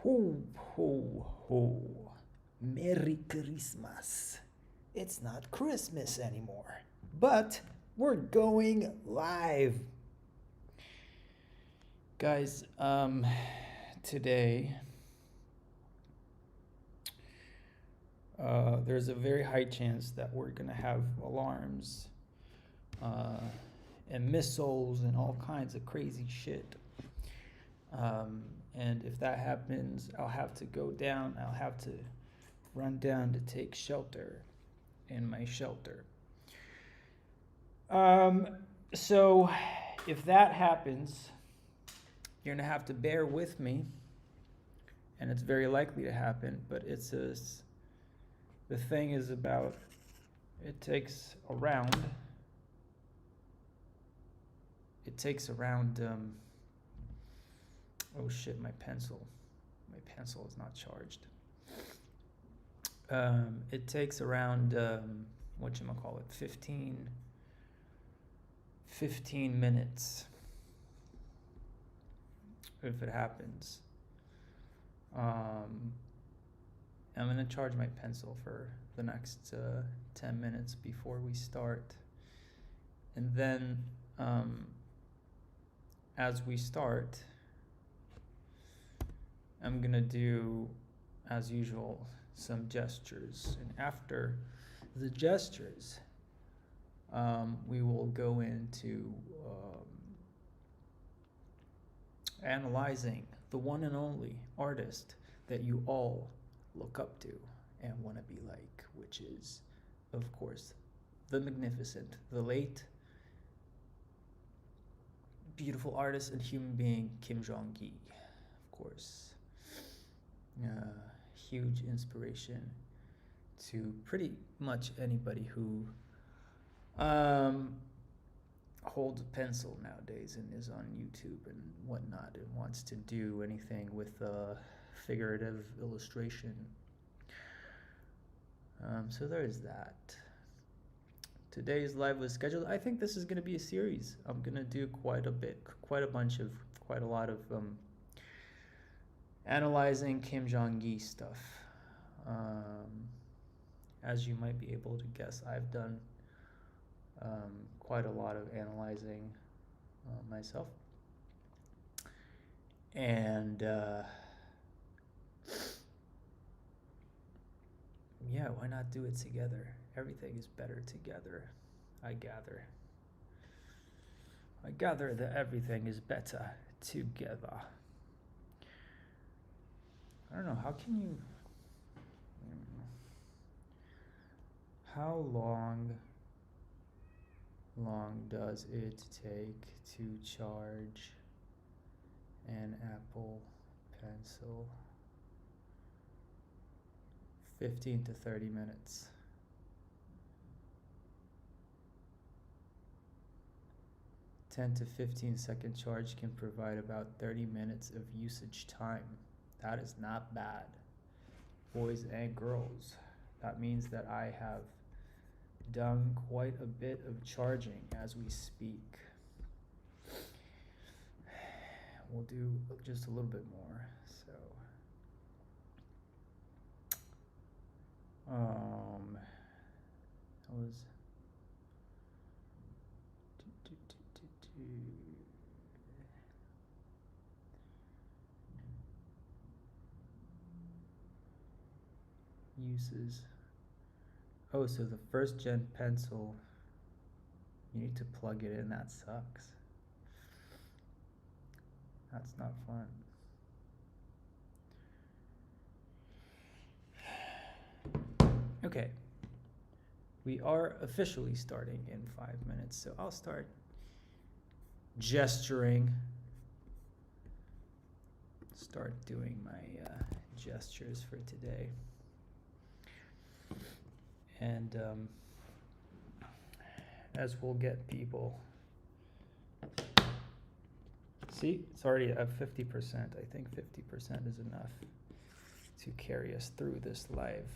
Ho, ho, ho. Merry Christmas. It's not Christmas anymore, but we're going live. Guys, today, there's a very high chance that we're going to have alarms and missiles and all kinds of crazy shit. And if that happens, I'll have to go down. I'll have to run down to take shelter in my shelter. So if that happens, you're gonna have to bear with me, and it's very likely to happen. But the thing is about it takes around. Oh shit, my pencil is not charged. It takes around, 15 minutes if it happens. I'm gonna charge my pencil for the next 10 minutes before we start. And then, as we start, I'm gonna do, as usual, some gestures. And after the gestures, we will go into analyzing the one and only artist that you all look up to and want to be like, which is, of course, the magnificent, the late, beautiful artist and human being, Kim Jung Gi, of course. Huge inspiration to pretty much anybody who holds a pencil nowadays and is on YouTube and whatnot and wants to do anything with figurative illustration. So there's that. Today's live was scheduled. I think this is going to be a series. I'm going to do quite a lot of analyzing Kim Jung Gi stuff. As you might be able to guess, I've done quite a lot of analyzing myself. And yeah, why not do it together? Everything is better together, I gather. I gather that everything is better together. I don't know, how long does it take to charge an Apple Pencil? 15 to 30 minutes. A 10 to 15-second charge can provide about 30 minutes of usage time. That is not bad, boys and girls. That means that I have done quite a bit of charging as we speak. We'll do just a little bit more. So, that was uses. Oh, so the first gen pencil, you need to plug it in. That sucks. That's not fun. Okay. We are officially starting in 5 minutes, so I'll start gesturing. Start doing my gestures for today. And as we'll get people, see, it's already at 50%. I think 50% is enough to carry us through this live.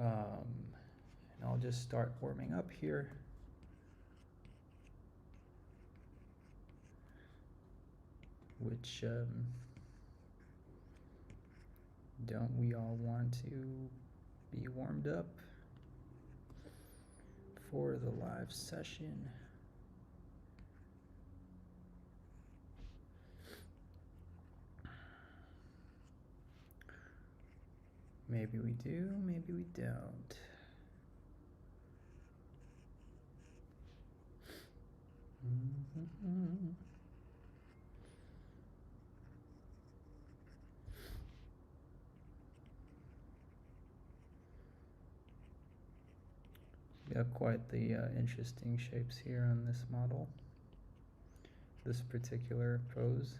And I'll just start warming up here. Which Don't we all want to be warmed up for the live session? Maybe we do, maybe we don't. Got quite the interesting shapes here on this model. This particular pose,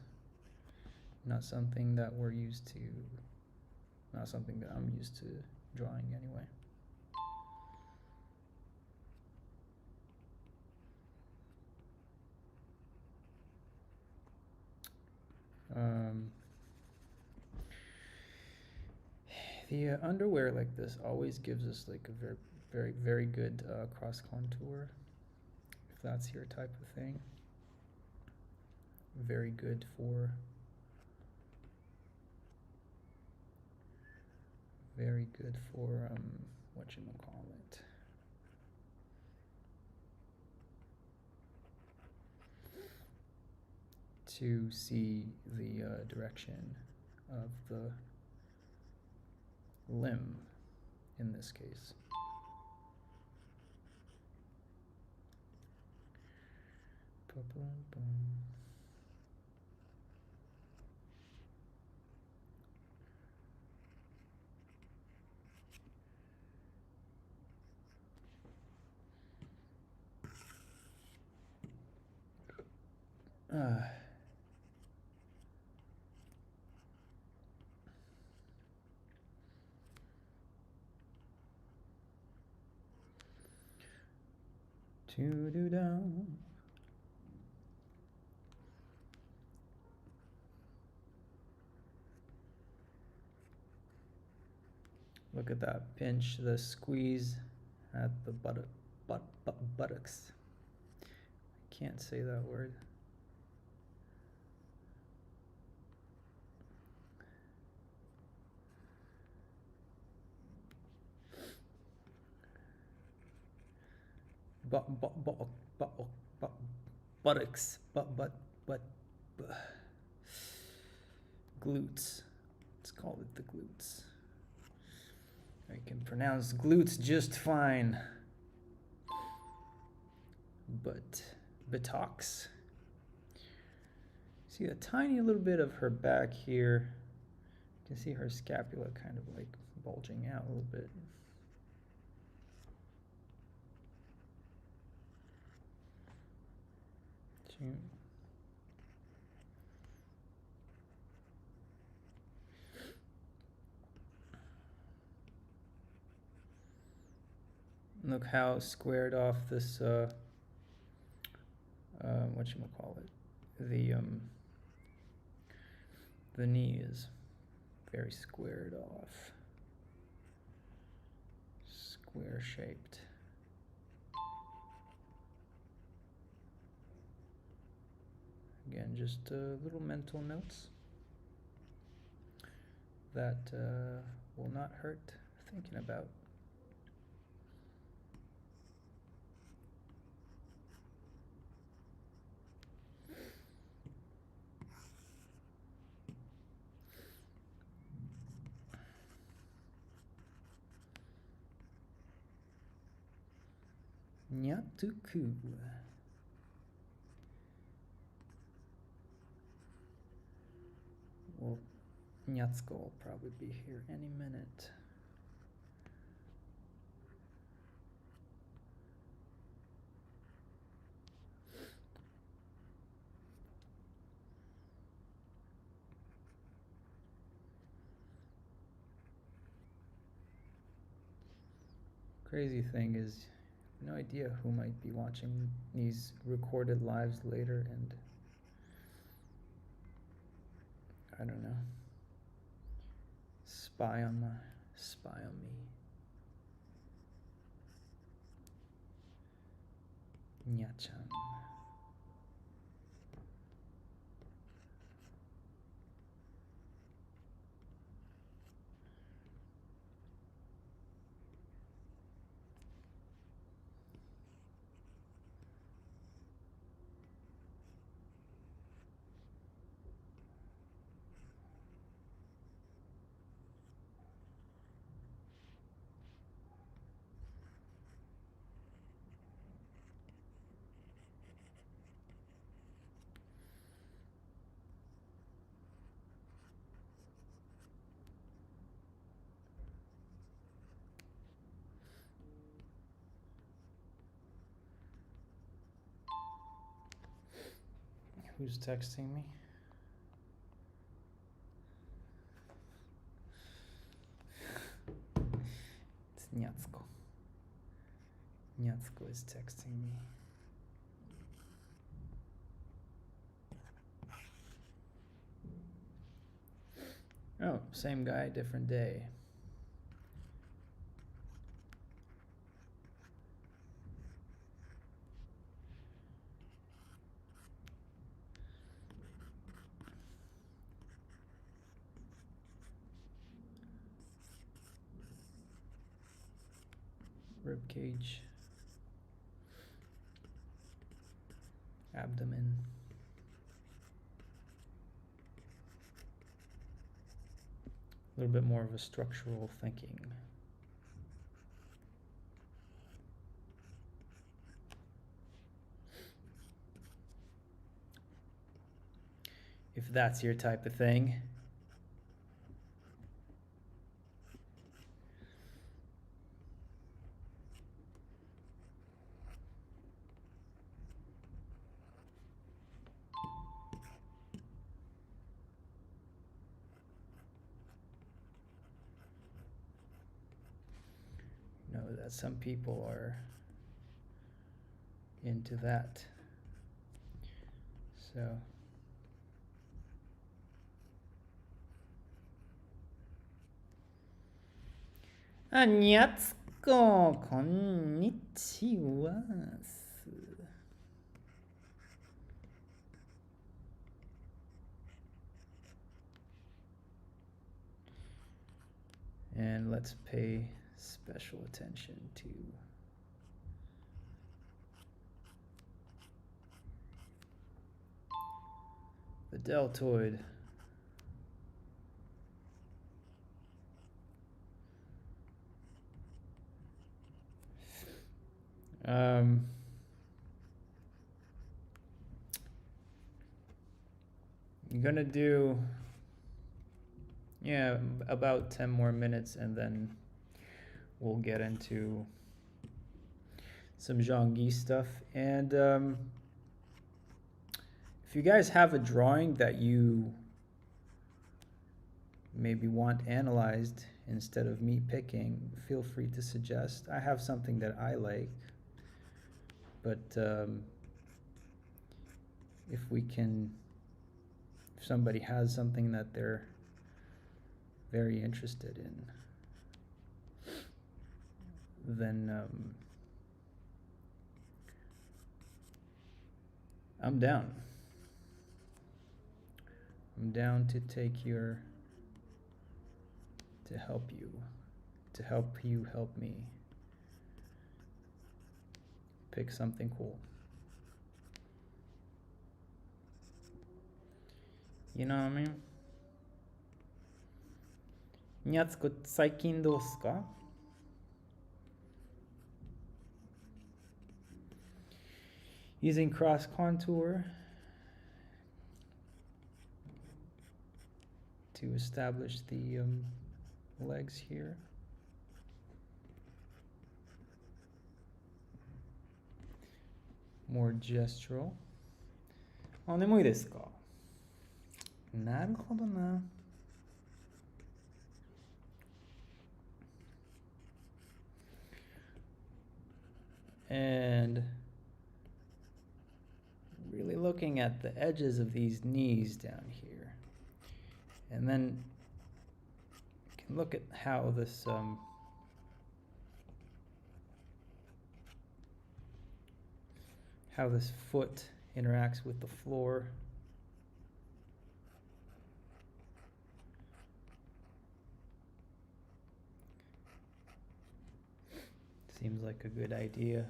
not something that we're used to, not something that I'm used to drawing anyway. The underwear like this always gives us like a very good cross contour, if that's your type of thing. Very good for whatchamacallit, to see the direction of the limb in this case. To do down. Look at that pinch, the squeeze at the buttocks. I can't say that word. Buttocks, glutes. Let's call it the glutes. I can pronounce glutes just fine. But buttocks. See a tiny little bit of her back here. You can see her scapula kind of like bulging out a little bit. Look how squared off this whatchamacallit, the knee is very squared off, square shaped. Again, just little mental notes that will not hurt thinking about. Nyatuku. Well, Nyatsuko will probably be here any minute. Crazy thing is, no idea who might be watching these recorded lives later, and I don't know, spy on me. Nya-chan. Who's texting me? It's Nyatsuko. Nyatsuko is texting me. Oh, same guy, different day. Rib cage, abdomen, a little bit more of a structural thinking. If that's your type of thing. Know that some people are into that. So Nyatsuko, konnichiwa. And let's pay special attention to the deltoid. You're gonna do, yeah, about 10 more minutes, and then we'll get into some Jung Gi stuff. And if you guys have a drawing that you maybe want analyzed instead of me picking, feel free to suggest. I have something that I like, but if somebody has something that they're very interested in, then I'm down. I'm down to take to help you help me pick something cool. You know what I mean? Nyatsuko, 最近どうすか? Using cross contour to establish the legs here. More gestural. あ、眠いですか? なるほどな。And really looking at the edges of these knees down here. And then you can look at how this foot interacts with the floor. Seems like a good idea.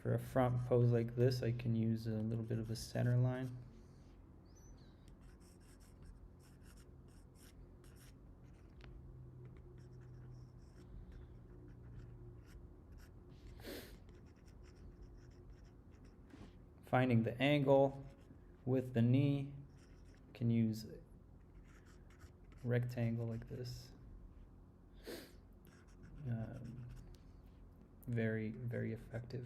For a front pose like this, I can use a little bit of a center line. Finding the angle with the knee. Can use rectangle like this. Very, very effective.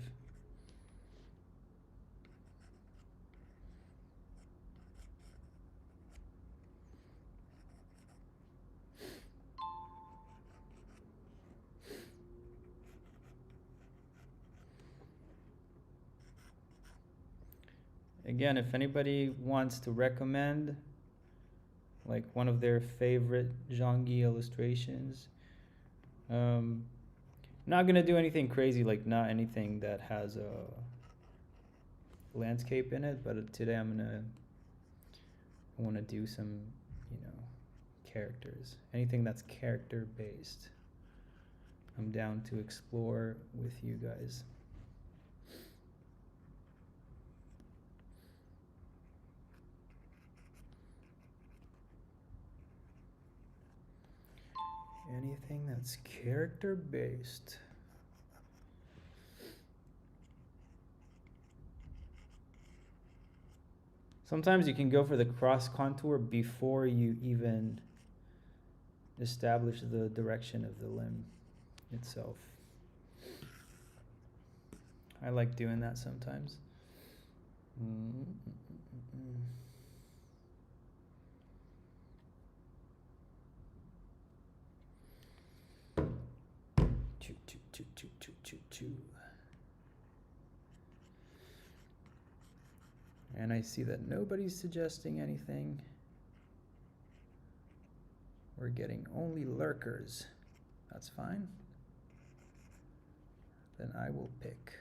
Again, if anybody wants to recommend like one of their favorite Jung Gi illustrations, not gonna do anything crazy, like not anything that has a landscape in it, but today I want to do some, characters. Anything that's character based, I'm down to explore with you guys. Anything that's character based. Sometimes you can go for the cross contour before you even establish the direction of the limb itself. I like doing that sometimes. And I see that nobody's suggesting anything. We're getting only lurkers. That's fine. Then I will pick.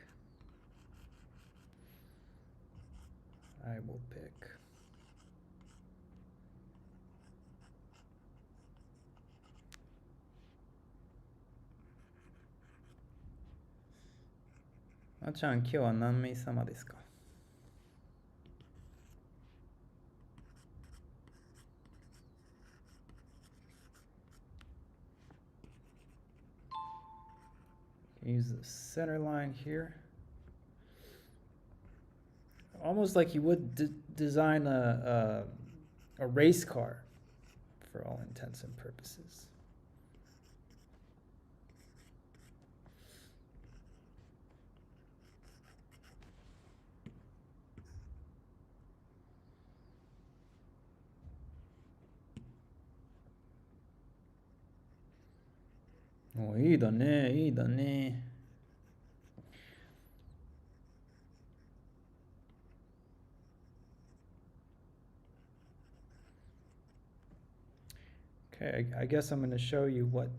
I will pick. Machan, 今日は何名様ですか? Use the center line here. Almost like you would design a race car for all intents and purposes. Oh, いいだね、いいだね。Okay, I guess I'm going to show you what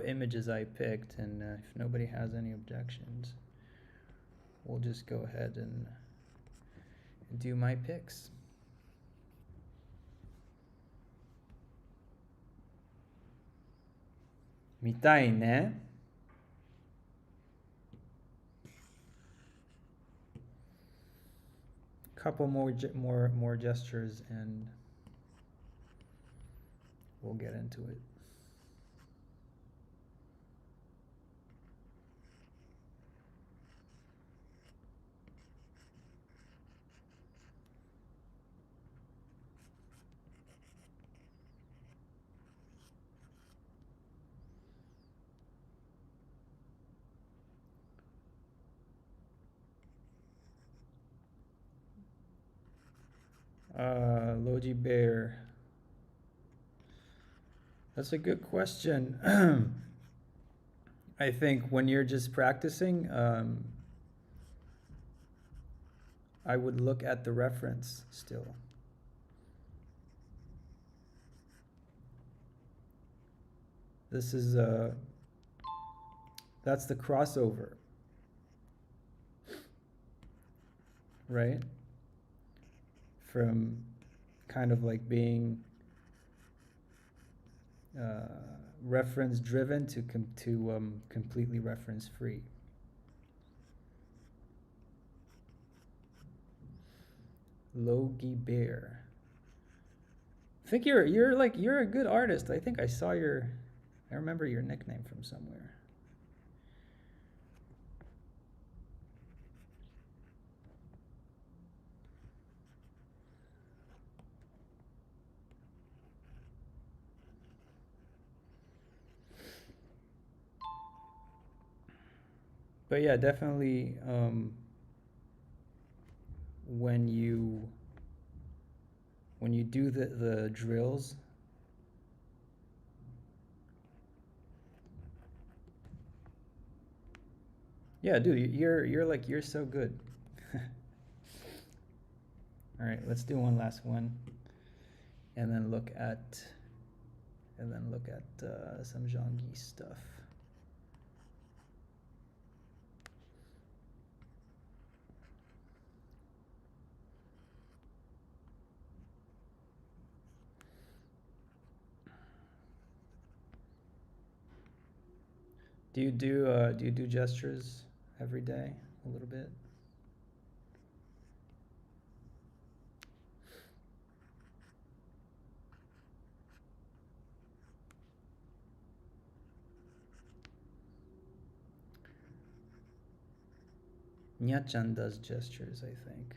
images I picked, and if nobody has any objections, we'll just go ahead and do my picks. Mitai ne? Couple more gestures and we'll get into it. Logi Bear. That's a good question. I think when you're just practicing, I would look at the reference still. This is that's the crossover, right? From kind of like being reference driven to completely reference free. Logi Bear. I think you're a good artist. I think I remember your nickname from somewhere. But yeah, definitely when you do the drills, yeah, dude, you're like you're so good. All right, let's do one last one, and then look at some Jung Gi stuff. Do you do gestures every day a little bit? Nyachan does gestures, I think.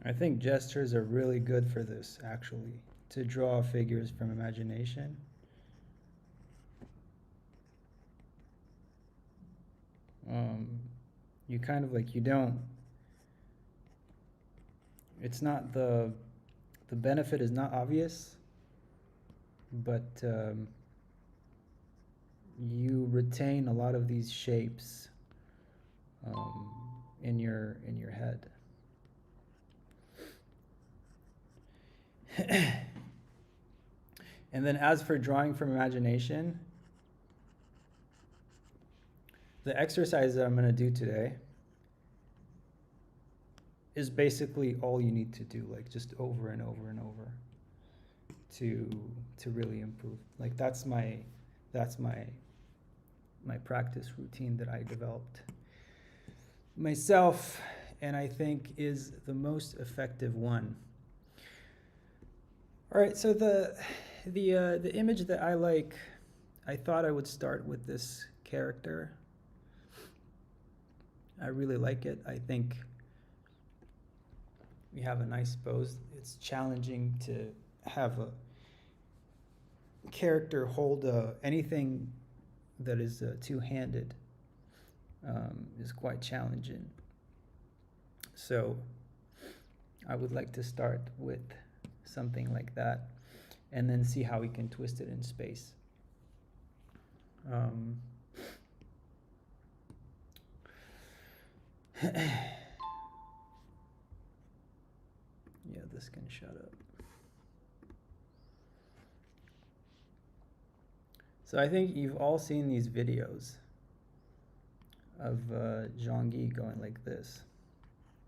I think gestures are really good for this, actually, to draw figures from imagination. Um, you kind of like, you don't, it's not the benefit is not obvious, but you retain a lot of these shapes um, in your head. And then as for drawing from imagination, the exercise that I'm going to do today is basically all you need to do, like just over and over and over to really improve. Like that's my practice routine that I developed myself, and I think is the most effective one. All right, so the image that I like, I thought I would start with this character. I really like it. I think we have a nice pose. It's challenging to have a character hold anything that is two-handed. Is quite challenging. So I would like to start with something like that and then see how we can twist it in space. Yeah, this can shut up. So I think you've all seen these videos of Jung Gi going like this,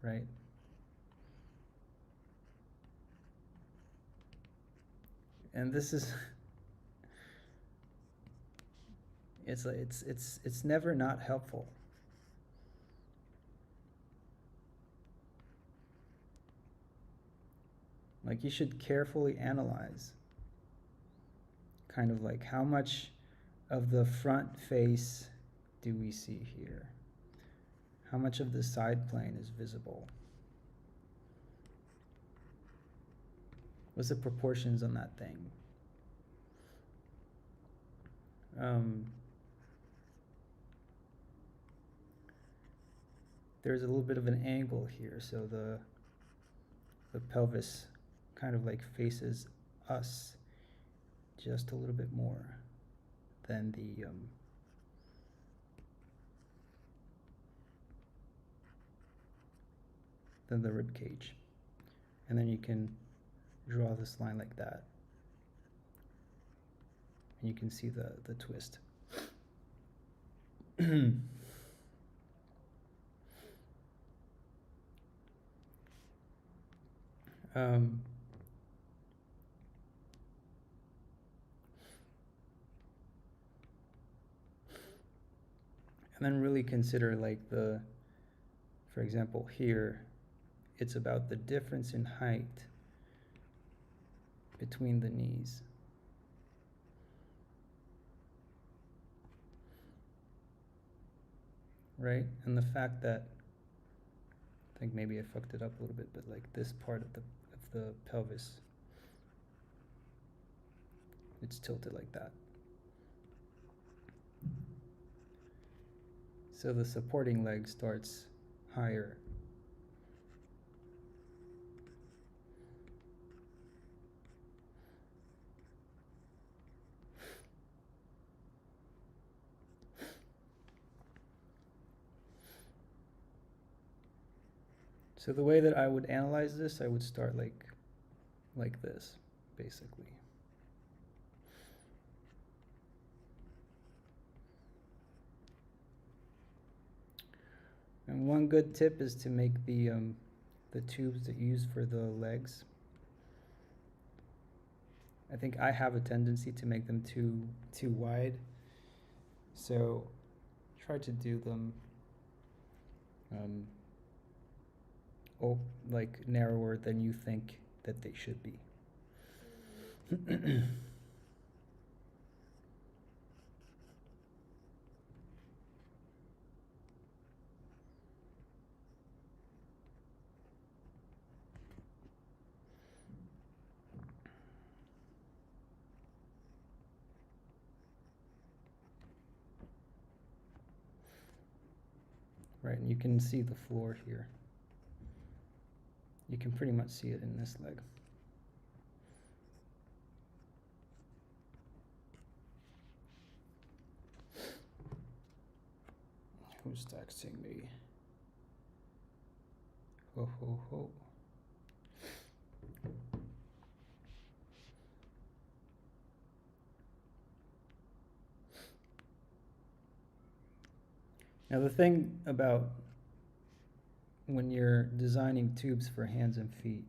right? And this is it's never not helpful. Like you should carefully analyze kind of like how much of the front face do we see here? How much of the side plane is visible? What's the proportions on that thing? There's a little bit of an angle here, so the pelvis kind of like faces us just a little bit more than the rib cage. And then you can draw this line like that. And you can see the twist. And then really consider like the For example, here, it's about the difference in height between the knees. Right? And the fact that, I think maybe I fucked it up a little bit, but like this part of the pelvis, it's tilted like that. So the supporting leg starts higher. So the way that I would analyze this, I would start like this, basically. And one good tip is to make the tubes that you use for the legs. I think I have a tendency to make them too wide, so try to do them like narrower than you think that they should be. Right, and you can see the floor here. You can pretty much see it in this leg. Who's texting me? Ho ho ho. Now the thing about when you're designing tubes for hands and feet,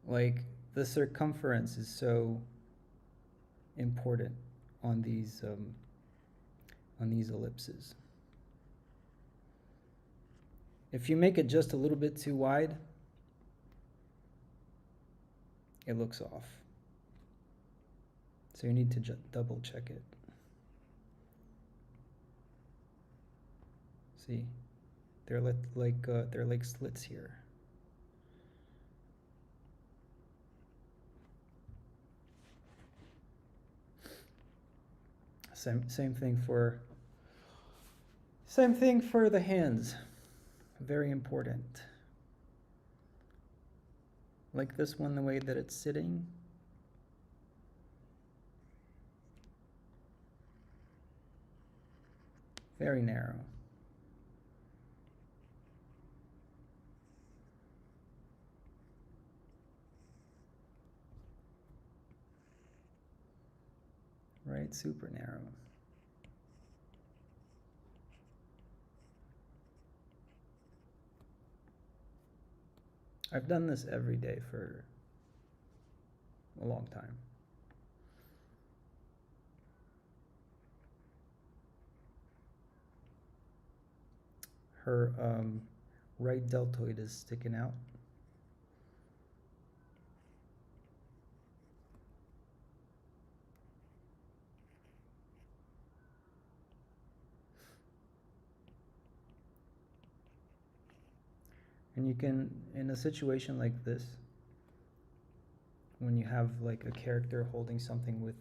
like the circumference is so important on these ellipses. If you make it just a little bit too wide, it looks off. So you need to double check it. See, they're like slits here. Same thing for the hands. Very important. Like this one, the way that it's sitting. Very narrow. Right, super narrow. I've done this every day for a long time. Her right deltoid is sticking out. And you can, in a situation like this, when you have like a character holding something with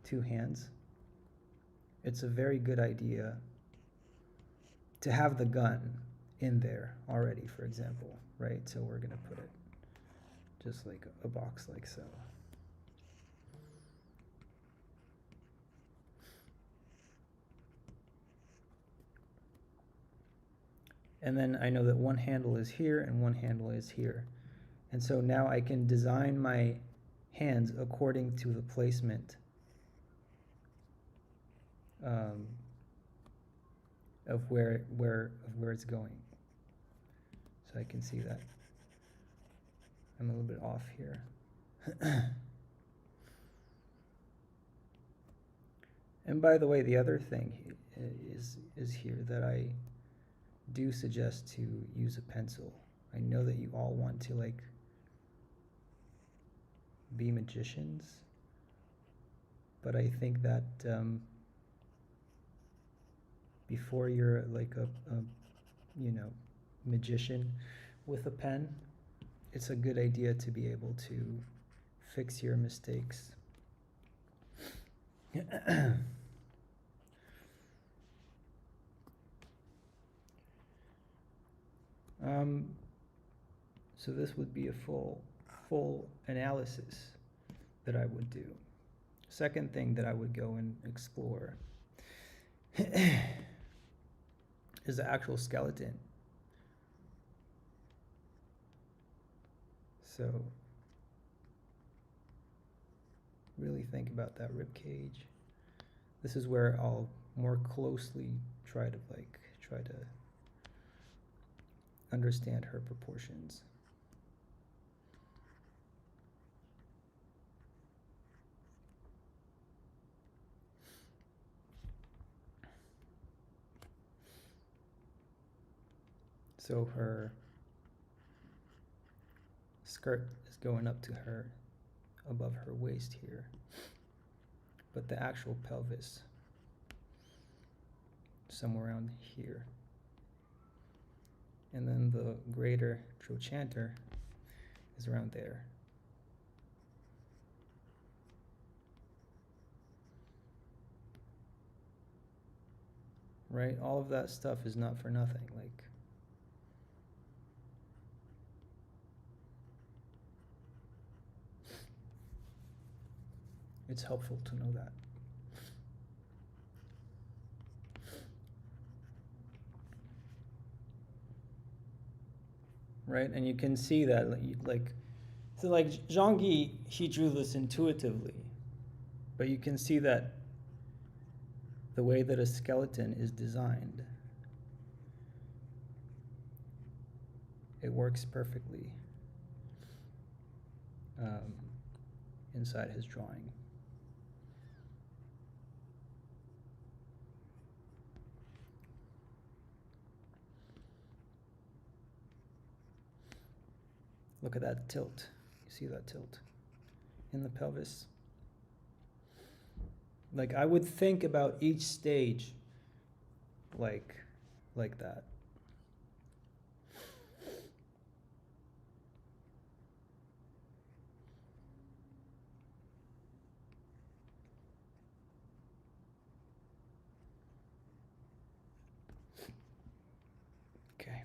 two hands, it's a very good idea to have the gun in there already, for example, right? So we're gonna put it just like a box like so. And then I know that one handle is here and one handle is here. And so now I can design my hands according to the placement of where it's going. So I can see that I'm a little bit off here. And by the way, the other thing is here that I do suggest to use a pencil. I know that you all want to like be magicians, but I think that before you're like a magician with a pen, it's a good idea to be able to fix your mistakes. So this would be a full analysis that I would do. Second thing that I would go and explore is the actual skeleton. So really think about that rib cage. This is where I'll more closely try to understand her proportions. So her skirt is going up to her, above her waist here, but the actual pelvis somewhere around here. And then the greater trochanter is around there. Right? All of that stuff is not for nothing. Like, it's helpful to know that. Right? And you can see that, so like Jung Gi, he drew this intuitively, but you can see that the way that a skeleton is designed, it works perfectly inside his drawing. Look at that tilt. You see that tilt in the pelvis? Like, I would think about each stage like that. Okay.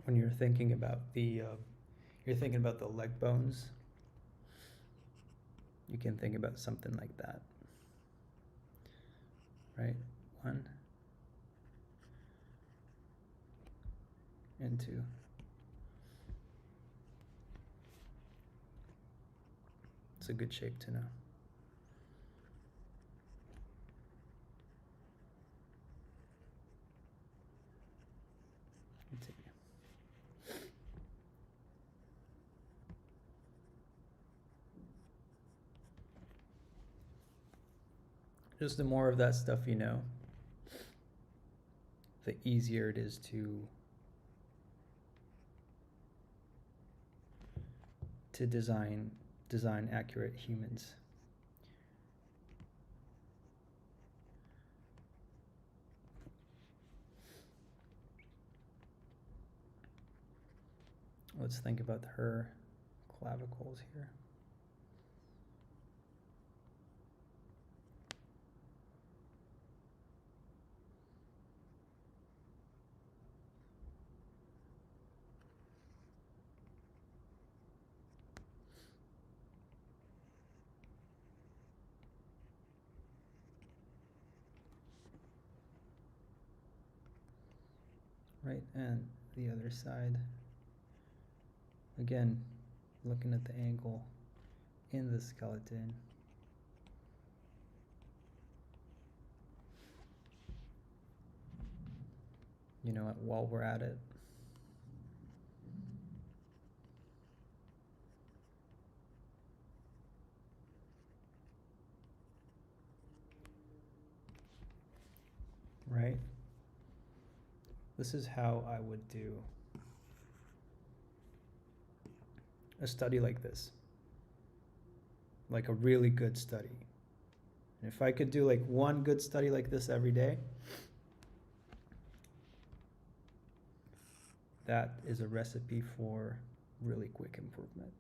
When you're thinking about the leg bones, you can think about something like that, right? 1 and 2. It's a good shape to know. Continue. Just the more of that stuff you know, the easier it is to design accurate humans. Let's think about her clavicles here. Right, and the other side. Again, looking at the angle in the skeleton. You know, while we're at it, this is how I would do a study like this, like a really good study. And if I could do like one good study like this every day, that is a recipe for really quick improvement.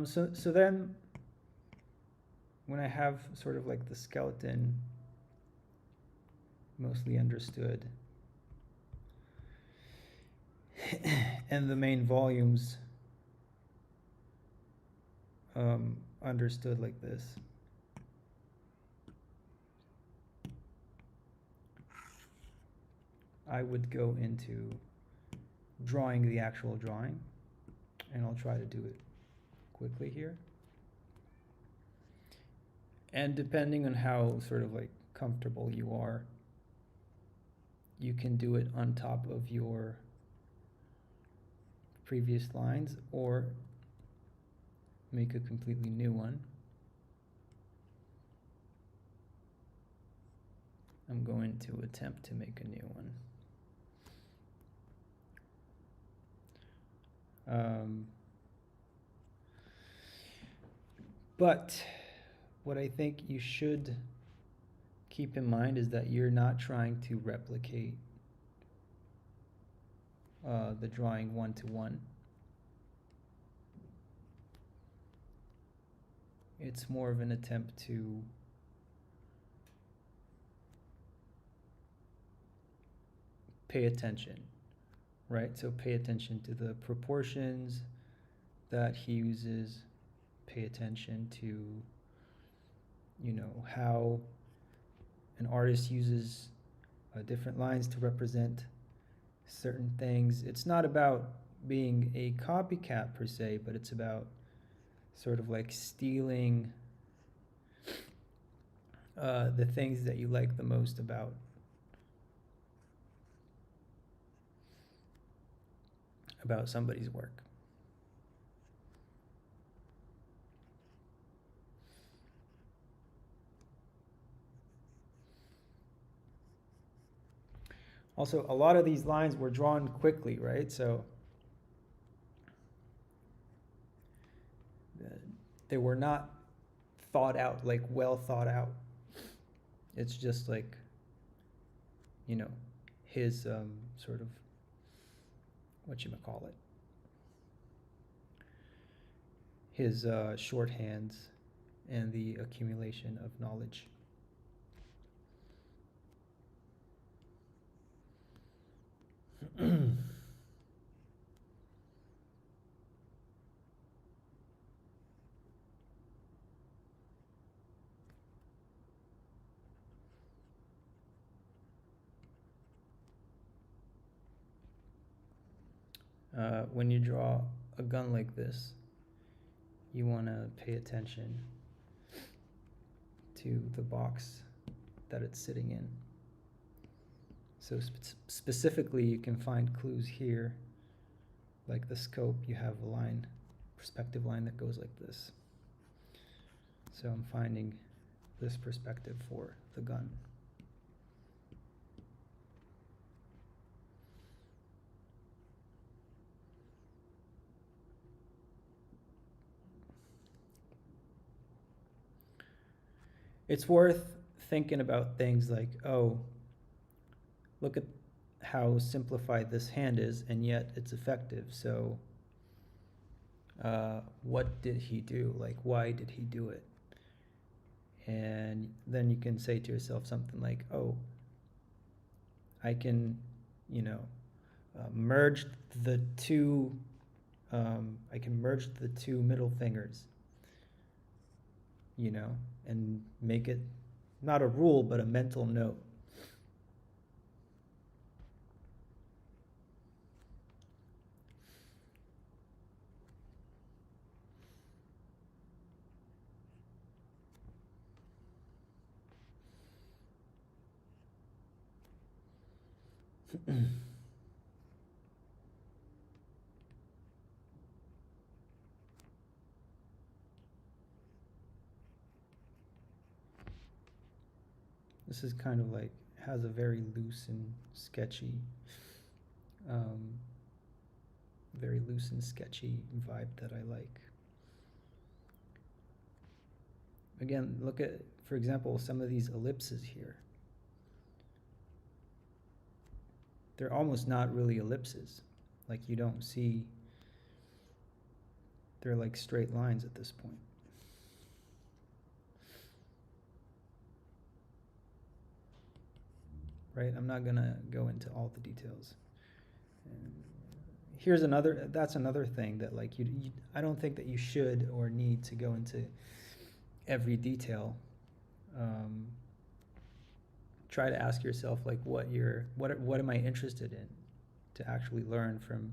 So then when I have sort of like the skeleton mostly understood and the main volumes understood like this, I would go into drawing the actual drawing, and I'll try to do it quickly here. And depending on how sort of like comfortable you are, you can do it on top of your previous lines or make a completely new one. I'm going to attempt to make a new one. But what I think you should keep in mind is that you're not trying to replicate the drawing one-to-one. It's more of an attempt to pay attention, right? So pay attention to the proportions that he uses, pay attention to, you know, how an artist uses different lines to represent certain things. It's not about being a copycat per se, but it's about sort of like stealing the things that you like the most about somebody's work. Also, a lot of these lines were drawn quickly, right? So they were not thought out, like well thought out. It's just like, you know, his sort of, whatchamacallit, his shorthands and the accumulation of knowledge. When you draw a gun like this, you want to pay attention to the box that it's sitting in. So specifically, you can find clues here, like the scope. You have a line, perspective line that goes like this. So I'm finding this perspective for the gun. It's worth thinking about things like, oh, look at how simplified this hand is, and yet it's effective. So what did he do? Like, why did he do it? And then you can say to yourself something like, oh, I can, you know, merge the two, I can merge the two middle fingers, you know, and make it not a rule, but a mental note. This is kind of like, has a very loose and sketchy, um, very loose and sketchy vibe that I like. Again, look at, for example, some of these ellipses here. They're almost not really ellipses. Like, you don't see, they're like straight lines at this point. Right? I'm not gonna go into all the details. And here's another, that's another thing that like I don't think that you should or need to go into every detail. Try to ask yourself like what am I interested in to actually learn from.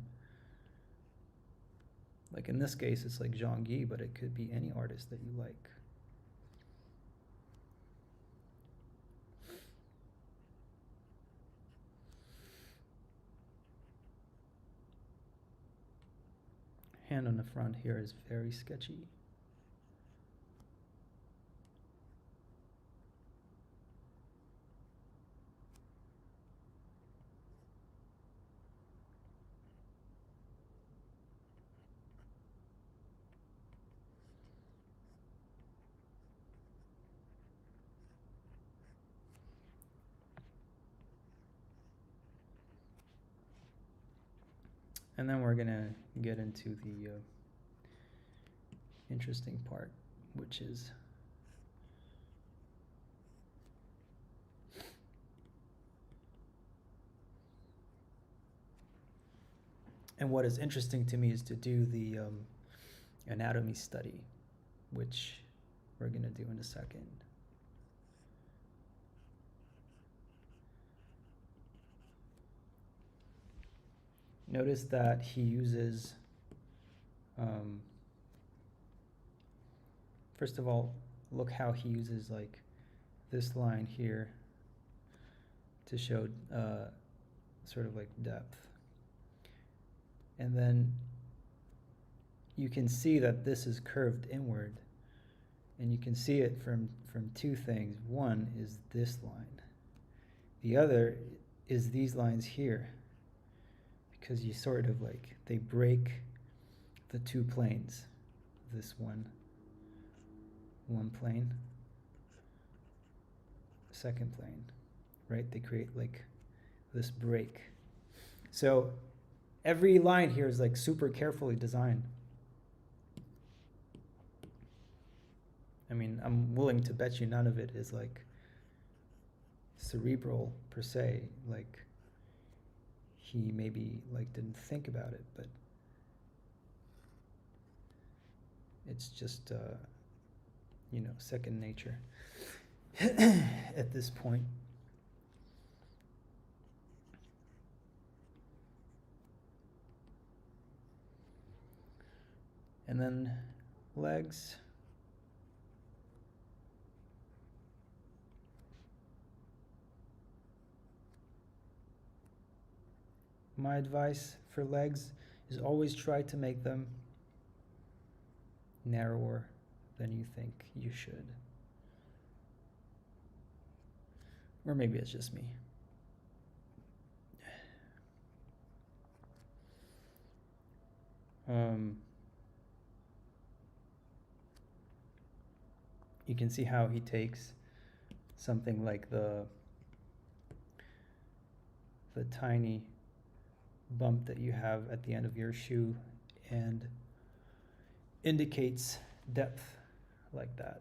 Like in this case, it's like Jung Gi, but it could be any artist that you like. Hand on the front here is very sketchy. And then we're gonna get into the interesting part, which is and what is interesting to me is to do the anatomy study, which we're gonna do in a second. Notice that he uses, first of all, look how he uses like this line here to show sort of like depth. And then you can see that this is curved inward, and you can see it from two things. One is this line. The other is these lines here, because you sort of like, they break the two planes. This one plane, second plane, right? They create like this break. So every line here is like super carefully designed. I mean, I'm willing to bet you none of it is like cerebral per se, like he maybe like didn't think about it, but it's just second nature at this point. And then legs. My advice for legs is always try to make them narrower than you think you should. Or maybe it's just me. You can see how he takes something like the tiny bump that you have at the end of your shoe and indicates depth like that.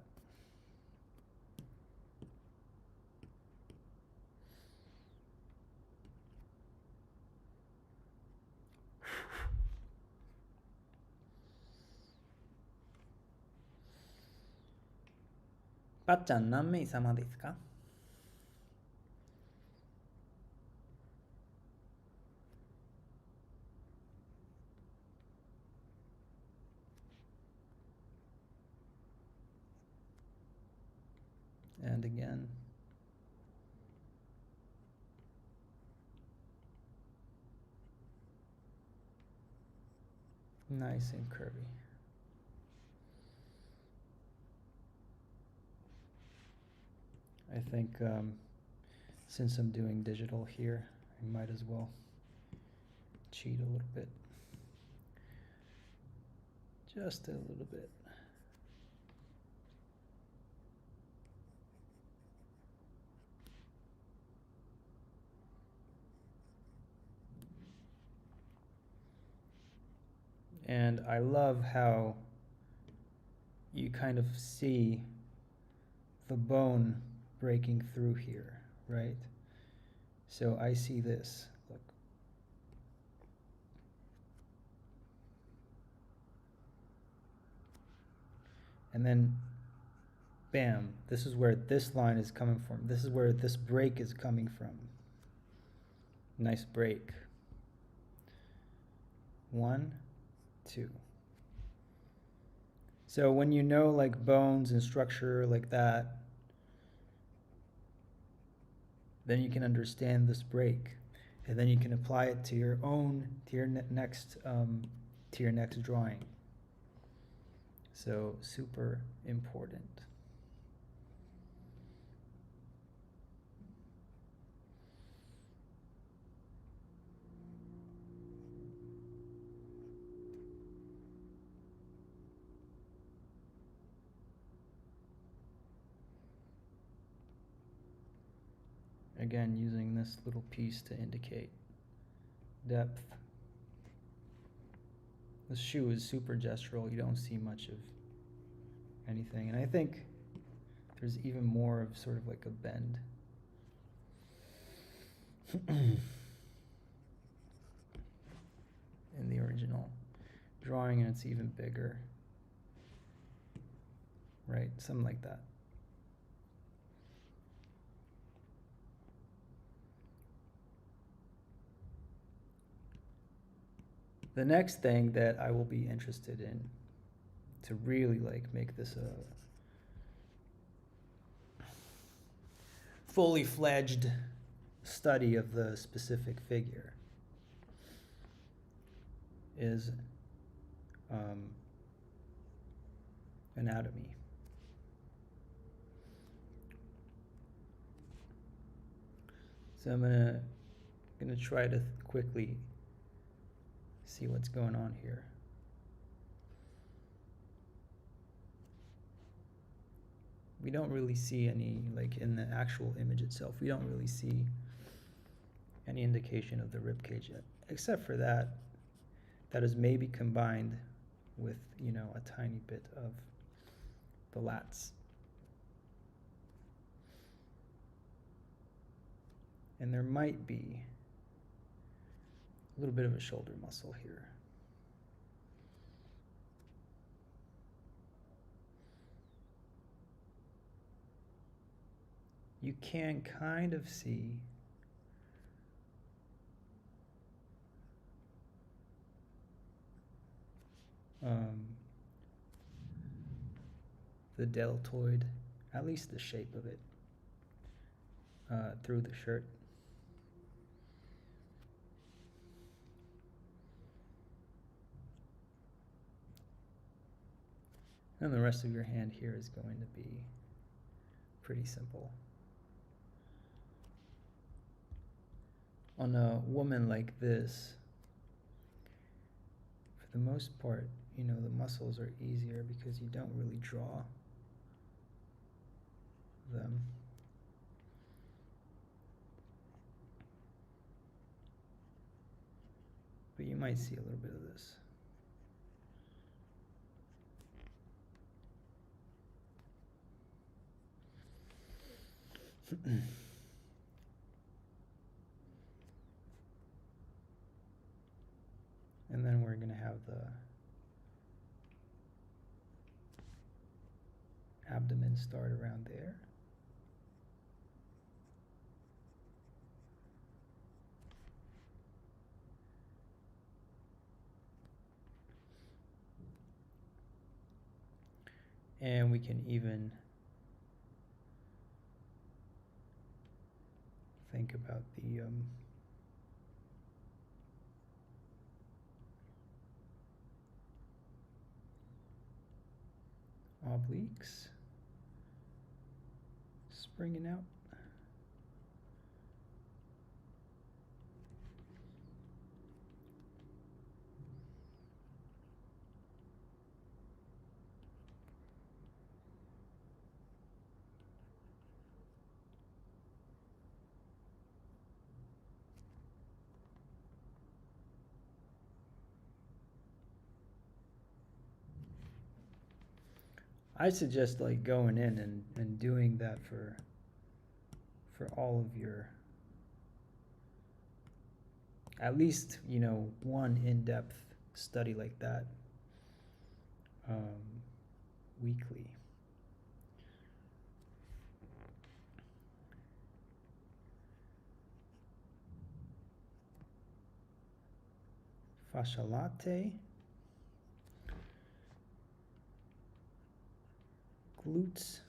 Pachan, 何名様ですか? And again. Nice and curvy. I think since I'm doing digital here, I might as well cheat a little bit. Just a little bit. And I love how you kind of see the bone breaking through here, right? So I see this, look. And then, bam, this is where this line is coming from. This is where this break is coming from. Nice break. 1, 2. So when you know like bones and structure like that, then you can understand this break, and then you can apply it to your own, to your next drawing. So super important. Again, using this little piece to indicate depth. This shoe is super gestural. You don't see much of anything. And I think there's even more of sort of like a bend. In the original drawing, and it's even bigger. Right? Something like that. The next thing that I will be interested in to really like make this a fully fledged study of the specific figure is anatomy. So I'm gonna try to quickly see what's going on here. We don't really see any, like in the actual image itself, we don't really see any indication of the rib cage yet, except for that is maybe combined with, you know, a tiny bit of the lats. And there might be a little bit of a shoulder muscle here. You can kind of see the deltoid, at least the shape of it, through the shirt. And the rest of your hand here is going to be pretty simple. On a woman like this, for the most part, you know, the muscles are easier because you don't really draw them. But you might see a little bit of this. And then we're going to have the abdomen start around there. And we can even think about the obliques springing out. I suggest like going in and doing that for all of your, at least, you know, one in-depth study like that weekly. Fascia latae, glutes,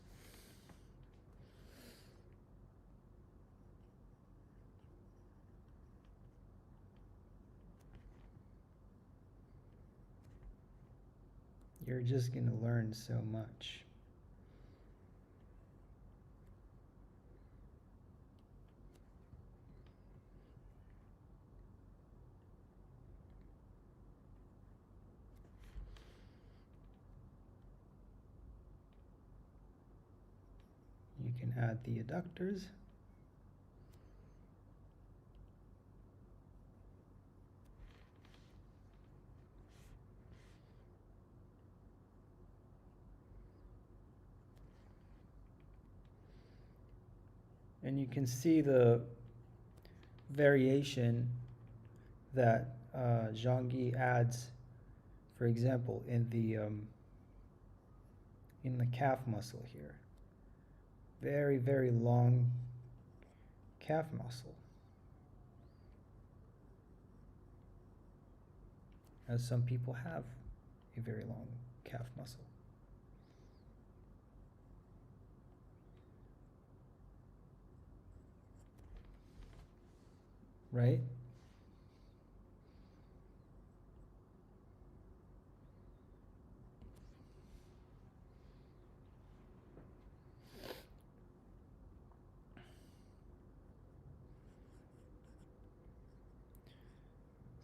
you're just going to learn so much. You can add the adductors. And you can see the variation that Jung Gi adds, for example, in the calf muscle here. Very, very long calf muscle, as some people have a very long calf muscle. Right?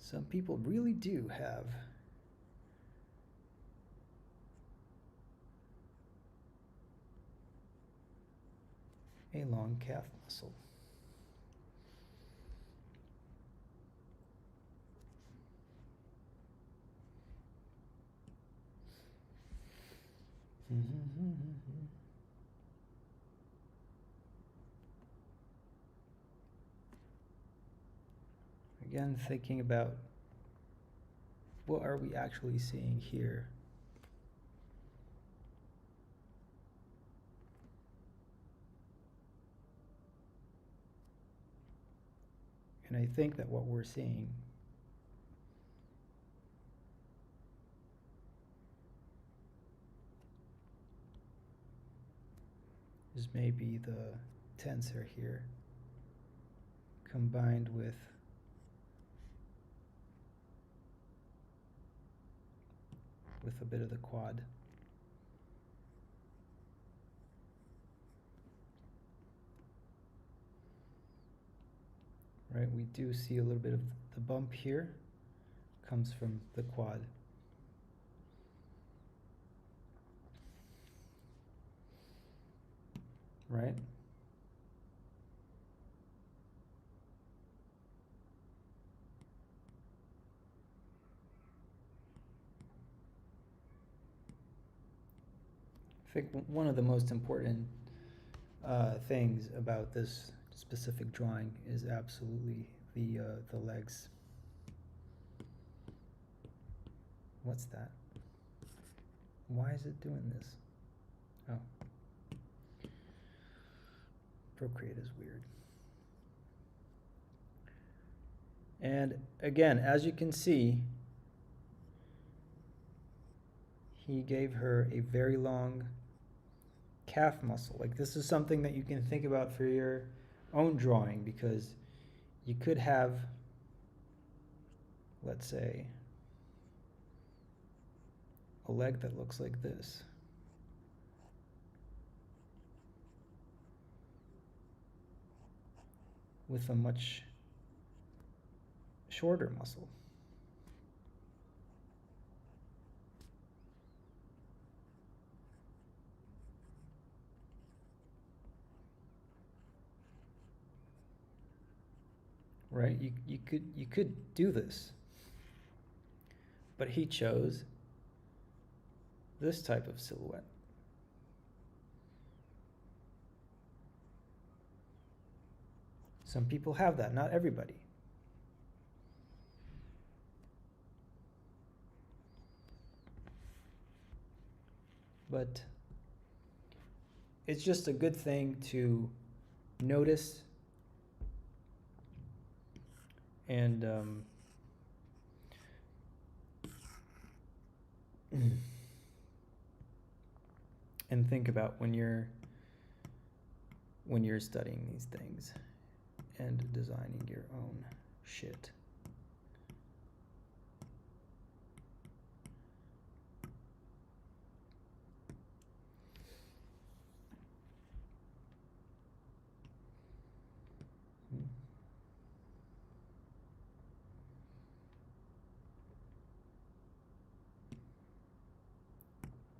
Some people really do have a long calf muscle. Again, thinking about what are we actually seeing here? And I think that what we're seeing is maybe the tensor here combined with a bit of the quad. Right, we do see a little bit of the bump here comes from the quad. Right? I think one of the most important things about this specific drawing is absolutely the legs. What's that? Why is it doing this? Oh. Procreate is weird. And again, as you can see, he gave her a very long calf muscle. Like, this is something that you can think about for your own drawing, because you could have, let's say, a leg that looks like this. with a much shorter muscle. Right? You could do this. But he chose this type of silhouette. Some people have that, not everybody. But it's just a good thing to notice and and think about when you're studying these things and designing your own shit.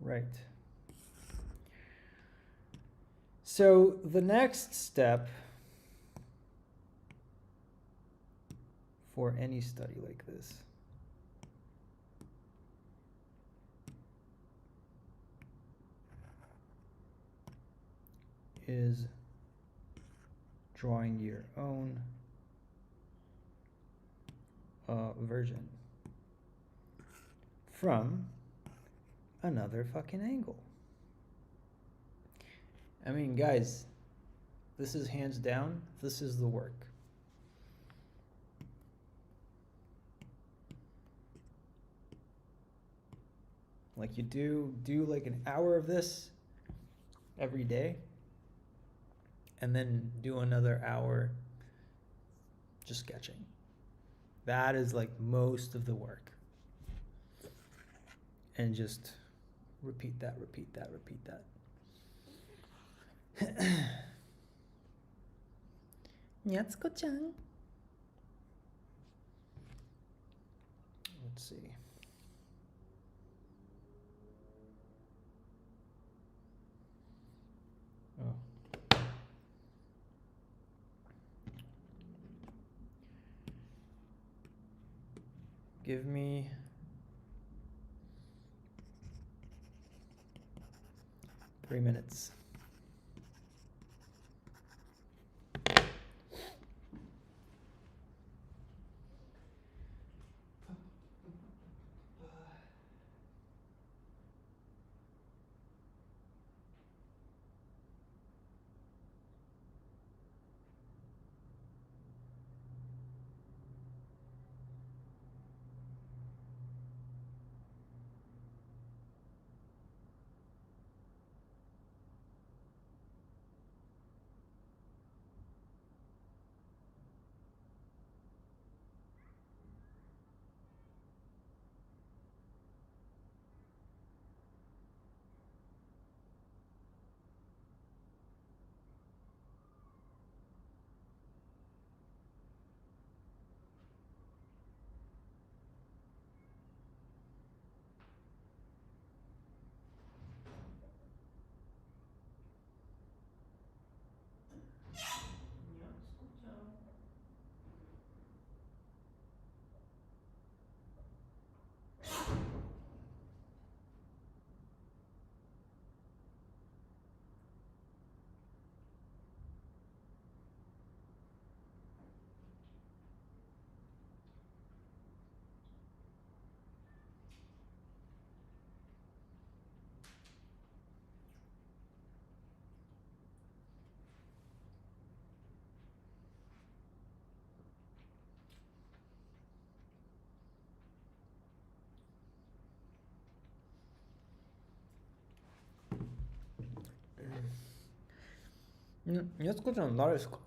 Right. So the next step for any study like this is drawing your own version from another fucking angle. I mean, guys, this is hands down, this is the work. Like you do like an hour of this every day, and then do another hour just sketching. That is like most of the work. And just repeat that. Nyatsuko-chan. Let's see. Oh. Give me 3 minutes.やつこちゃん誰ですか？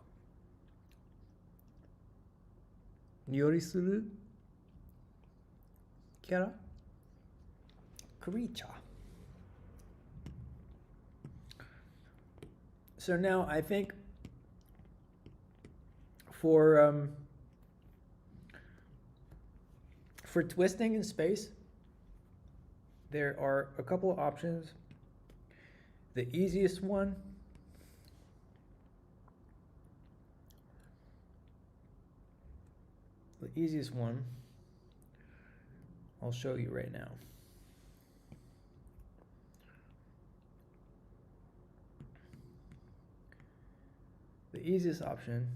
よりするキャラ？ Creature. So now I think For twisting in space, there are a couple of options. The easiest one I'll show you right now. The easiest option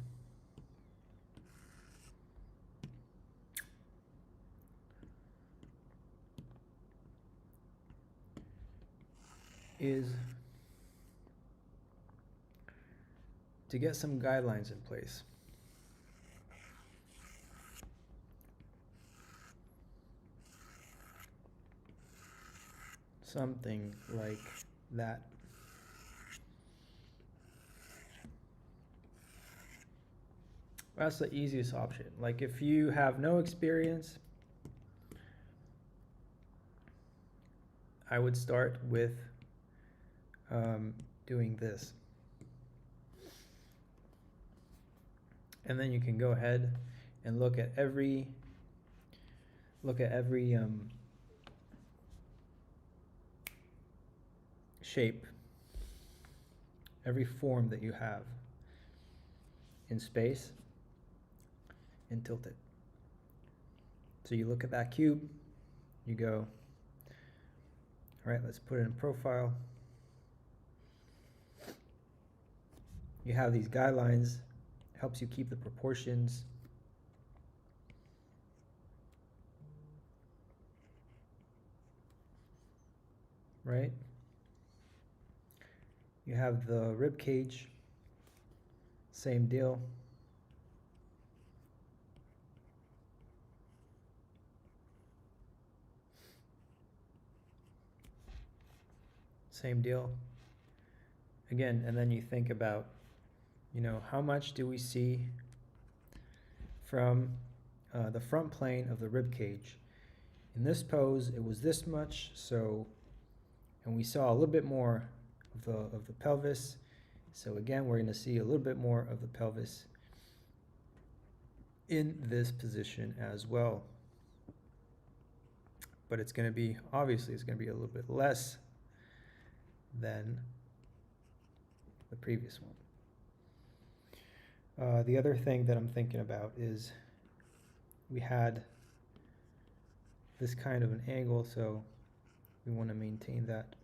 is to get some guidelines in place. Something like that. That's the easiest option. Like if you have no experience, I would start with doing this. And then you can go ahead and look at every shape, every form that you have in space, and tilt it. So you look at that cube, you go, all right, let's put it in profile. You have these guidelines, helps you keep the proportions. Right? You have the rib cage, same deal. Same deal. Again, and then you think about, how much do we see from the front plane of the rib cage? In this pose, it was this much, and we saw a little bit more of the pelvis. So again, we're going to see a little bit more of the pelvis in this position as well. But it's going to be, obviously, it's going to be a little bit less than the previous one. The other thing that I'm thinking about is we had this kind of an angle, so we want to maintain that.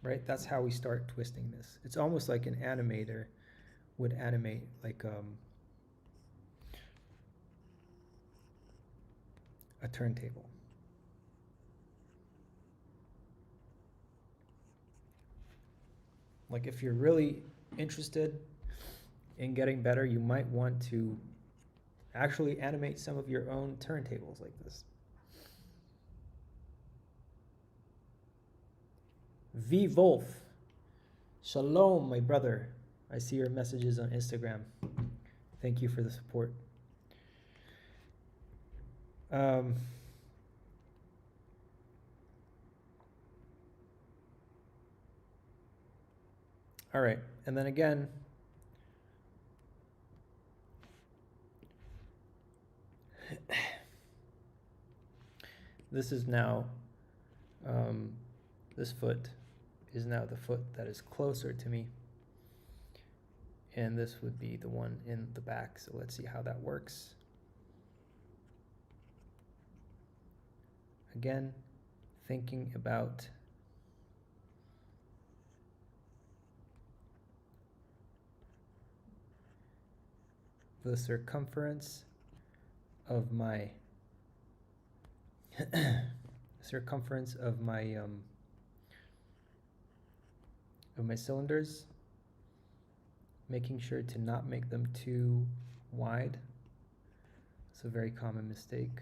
Right? That's how we start twisting this. It's almost like an animator would animate like a turntable. Like if you're really interested in getting better, you might want to actually animate some of your own turntables like this. V Wolf, shalom, my brother. I see your messages on Instagram. Thank you for the support. All right, and then again, this is now, this foot is now the foot that is closer to me, and this would be the one in the back. So let's see how that works. Again, thinking about the circumference of my cylinders, making sure to not make them too wide. It's a very common mistake.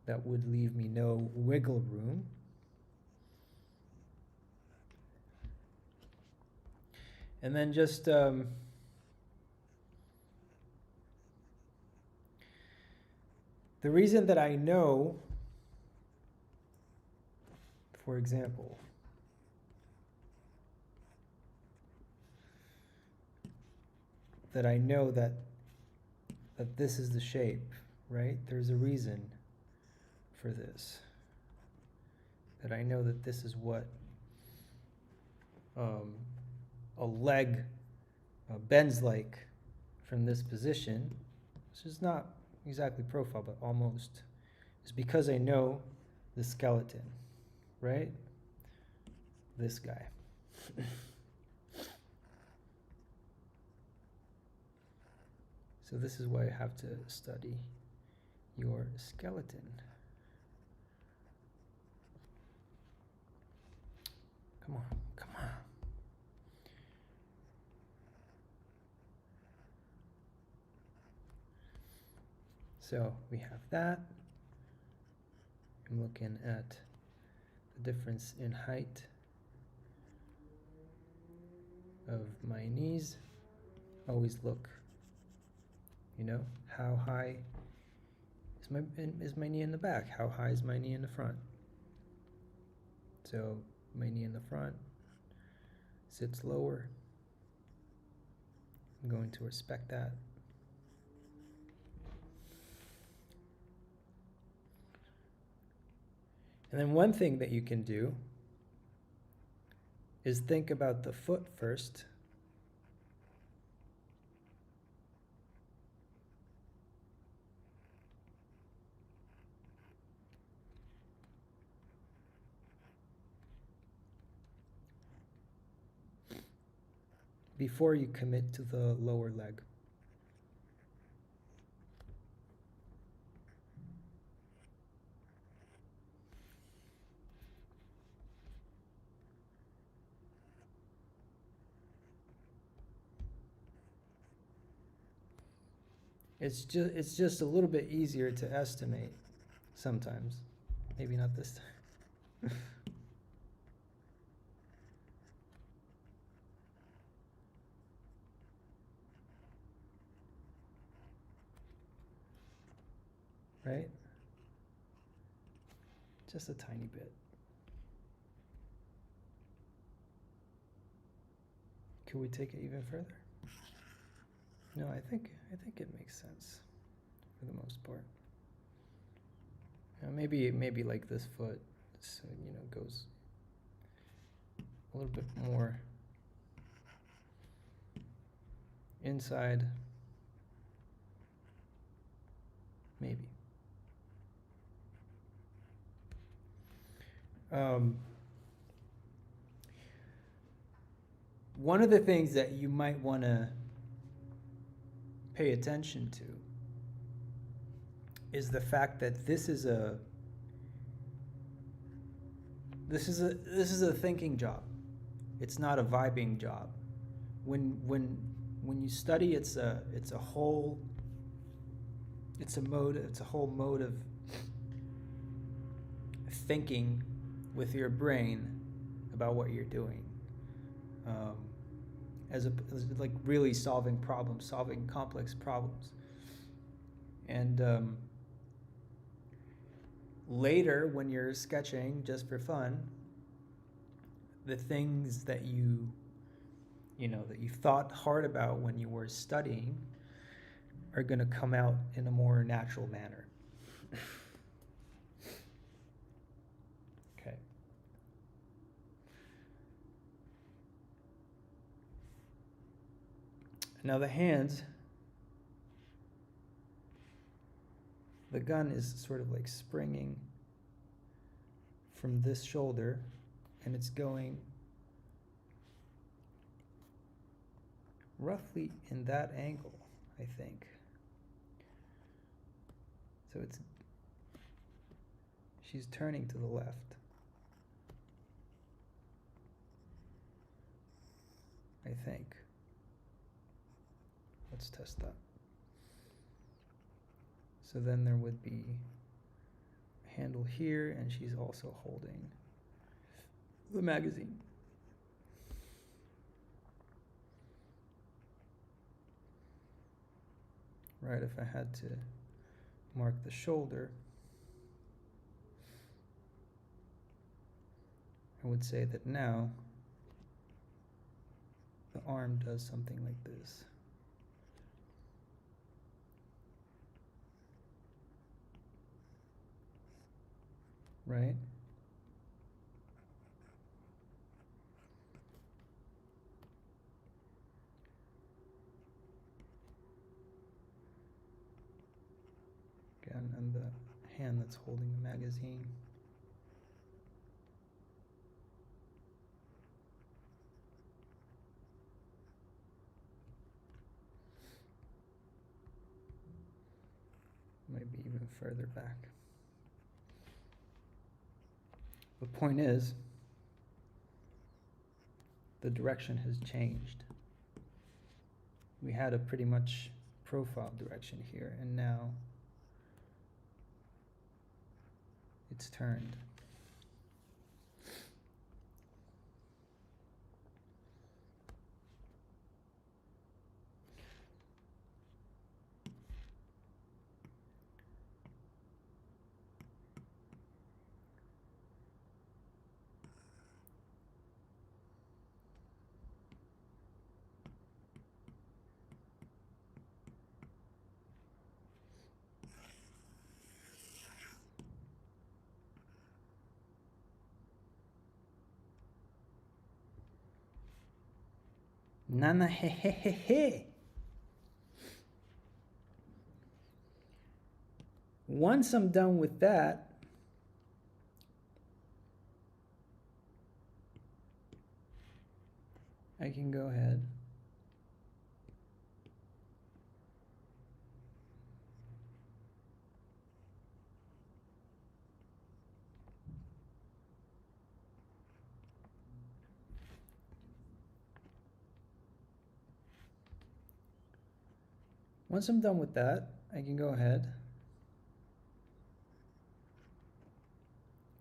That would leave me no wiggle room. And then just the reason that I know for example, that I know that this is the shape, right? There's a reason for this. That I know that this is what a leg bends like from this position. This is not exactly profile, but almost. It's because I know the skeleton, right? This guy. So this is why I have to study your skeleton. Come on, come on. So we have that. I'm looking at the difference in height of my knees. Always look, how high is my knee in the back? How high is my knee in the front? So my knee in the front sits lower. I'm going to respect that. And then one thing that you can do is think about the foot first. Before you commit to the lower leg. It's just a little bit easier to estimate sometimes. Maybe not this time. Right? Just a tiny bit. Could we take it even further? No, I think it makes sense for the most part. Maybe like this foot, goes a little bit more inside. Maybe. One of the things that you might want to pay attention to is the fact that this is a thinking job. It's not a vibing job. When you study, it's a whole mode of thinking with your brain about what you're doing, as like really solving complex problems. And later, when you're sketching just for fun, the things that you thought hard about when you were studying are going to come out in a more natural manner. Okay. Now the hands, the gun is sort of like springing from this shoulder, and it's going roughly in that angle, I think. So she's turning to the left, I think. Let's test that. So then there would be a handle here, and she's also holding the magazine. Right, if I had to mark the shoulder, would say that now the arm does something like this. Right? Again, and the hand that's holding the magazine. Maybe even further back. The point is, the direction has changed. We had a pretty much profile direction here, and now it's turned. Nana he he he he. Once I'm done with that, I can go ahead Once I'm done with that, I can go ahead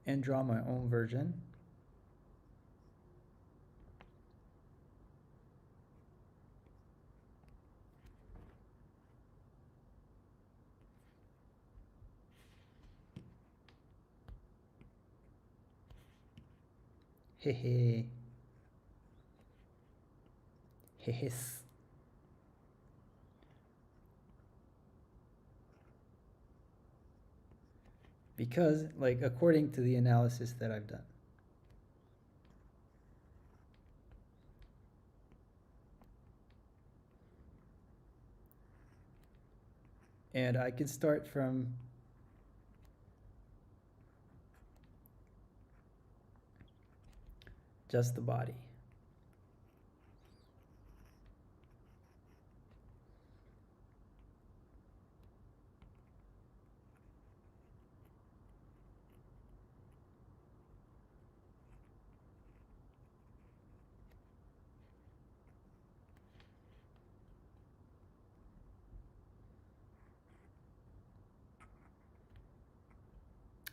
and draw my own version. Hehe. Hehes. Because, like, according to the analysis that I've done. And I can start from just the body.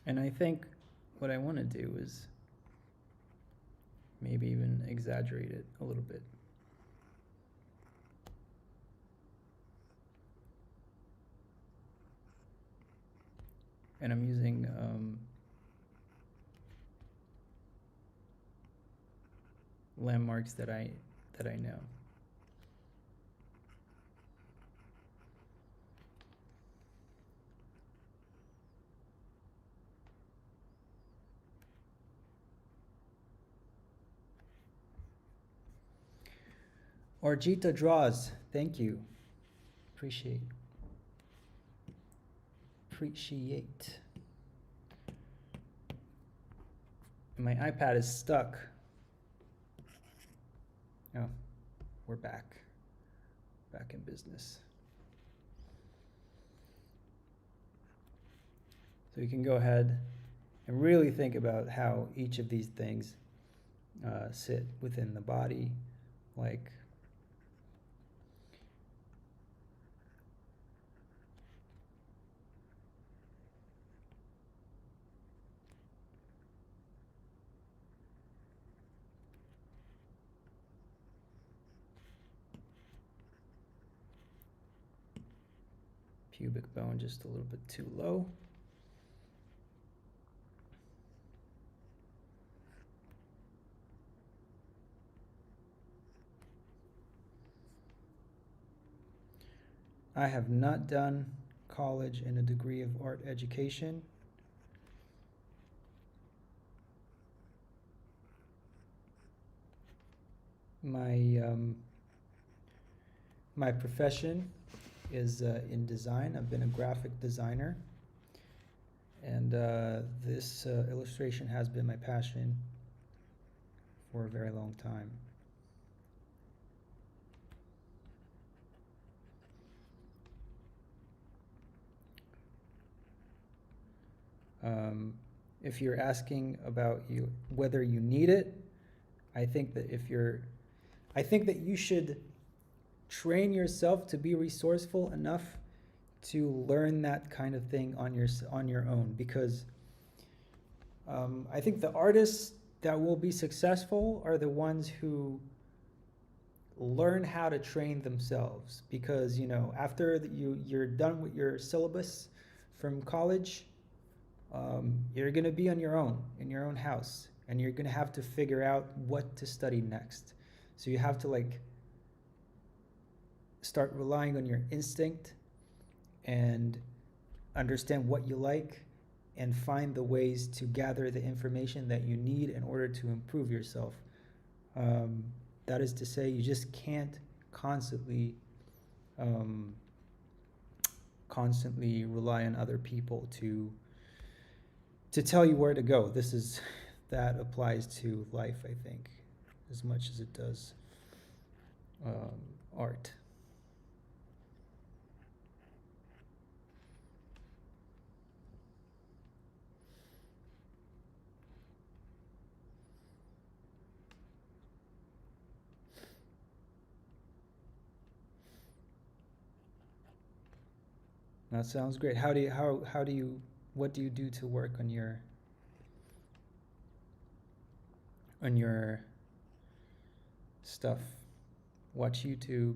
And I think what I want to do is maybe even exaggerate it a little bit. And I'm using landmarks that I know. Orjita draws. Thank you. Appreciate. My iPad is stuck. Oh, we're back. Back in business. So you can go ahead and really think about how each of these things sit within the body, like pubic bone just a little bit too low. I have not done college and a degree of art education. My my profession is in design. I've been a graphic designer, and this illustration has been my passion for a very long time. Um, if you're asking about you whether you need it, I think that I think that you should train yourself to be resourceful enough to learn that kind of thing on your own, because I think the artists that will be successful are the ones who learn how to train themselves, because after you're done with your syllabus from college, you're going to be on your own in your own house, and you're going to have to figure out what to study next. So you have to start relying on your instinct and understand what you like and find the ways to gather the information that you need in order to improve yourself. That is to say, you just can't constantly rely on other people to tell you where to go. That applies to life, I think, as much as it does art. That sounds great. How do you what do you do to work on your stuff? Watch YouTube.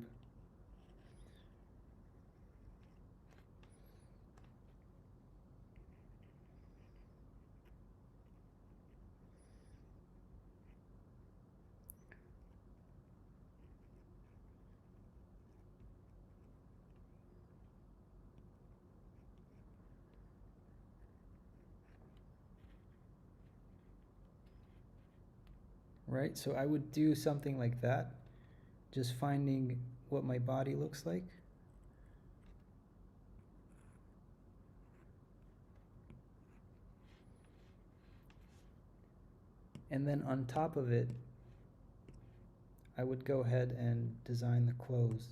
Right? So I would do something like that, just finding what my body looks like. And then on top of it, I would go ahead and design the clothes.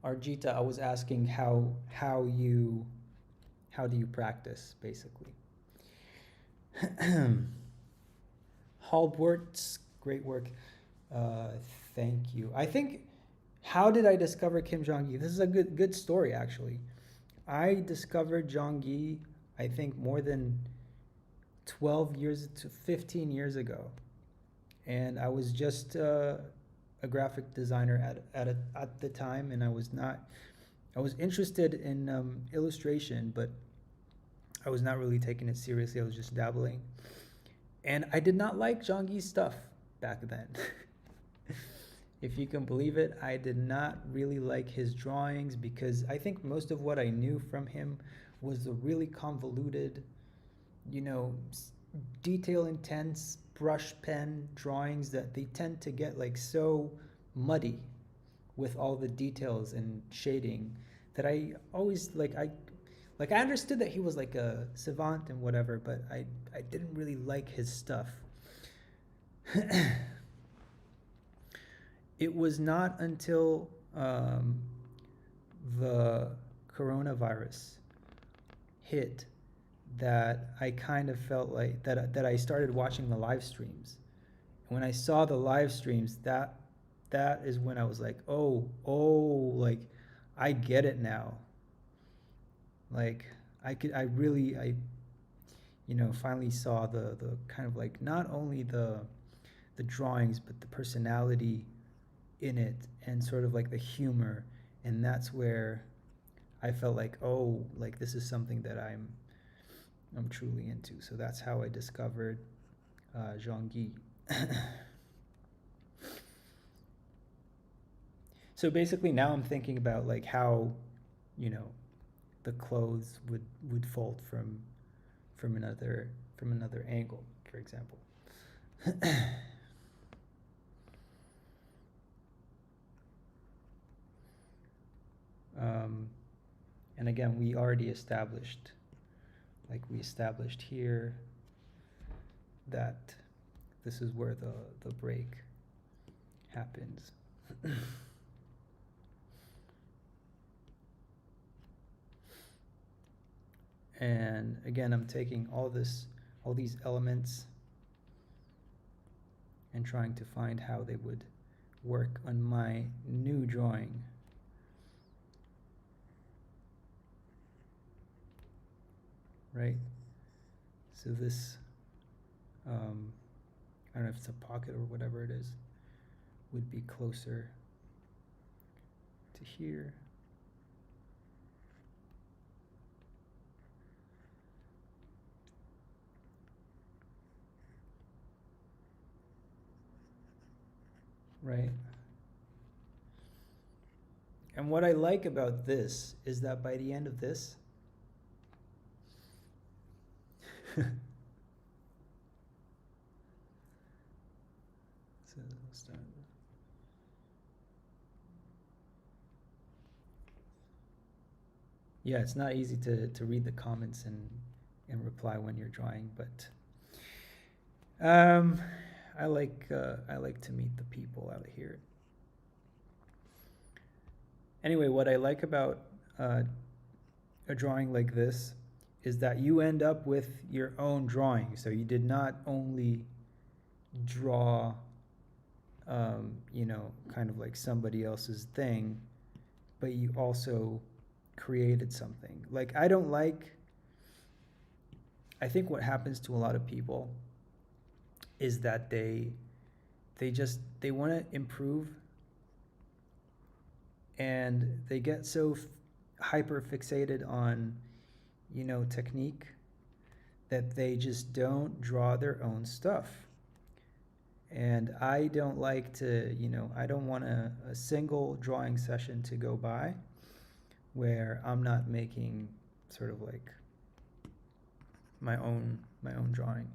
Arjita, I was asking how do you practice, basically. Halbert's great work. Uh, Thank you. I think, how did I discover Kim Jung Gi? This is a good story, actually. I discovered Jung Gi, I think, more than 12 years to 15 years ago, and I was just a graphic designer at the time, and I was interested in illustration, but I was not really taking it seriously. I was just dabbling, and I did not like Jung Gi's stuff back then. If you can believe it, I did not really like his drawings, because I think most of what I knew from him was the really convoluted, you know, detail intense brush pen drawings that they tend to get so muddy with all the details and shading, that I always I understood that he was like a savant and whatever, but I didn't really like his stuff. It was not until the coronavirus hit that I kind of felt like that I started watching the live streams. And when I saw the live streams, that is when I was like, like I get it now. Like I finally saw the kind of not only the drawings, but the personality in it, and sort of the humor. And that's where I felt like, oh, like this is something that I'm truly into. So that's how I discovered Jung Gi. So basically now I'm thinking about like how, you know, the clothes would fold from another angle, for example. And again, we already established, like we established here, that this is where the break happens. And again, I'm taking all these elements and trying to find how they would work on my new drawing. Right? So this, I don't know if it's a pocket or whatever it is, would be closer to here. Right? And what I like about this is that by the end of this, yeah, it's not easy to read the comments and reply when you're drawing, but I like to meet the people out here. Anyway, what I like about a drawing like this is that you end up with your own drawing. So you did not only draw, you know, kind of like somebody else's thing, but you also created something. Like I think what happens to a lot of people is that they want to improve, and they get so hyper fixated on, you know, technique, that they just don't draw their own stuff. And I don't like to, you know, I don't want a single drawing session to go by where I'm not making sort of like my own drawing.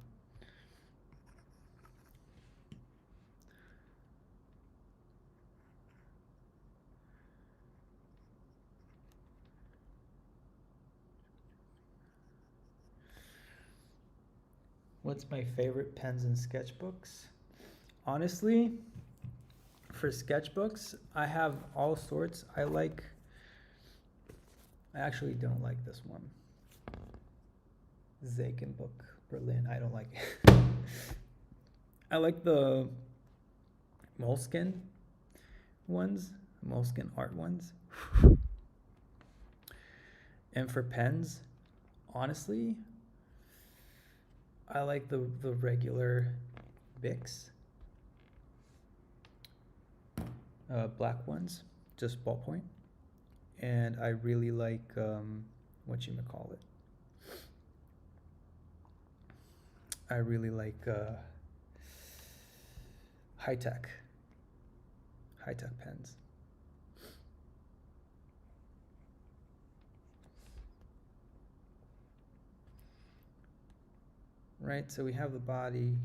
What's my favorite pens and sketchbooks? Honestly, for sketchbooks, I have all sorts. I actually don't like this one. Zeichenbuch Berlin. I don't like it. I like the Moleskine ones, Moleskine art ones. And for pens, honestly, I like the regular Bics, black ones, just ballpoint. And I really like, whatchamacallit. I really like high-tech pens. Right, so we have the body.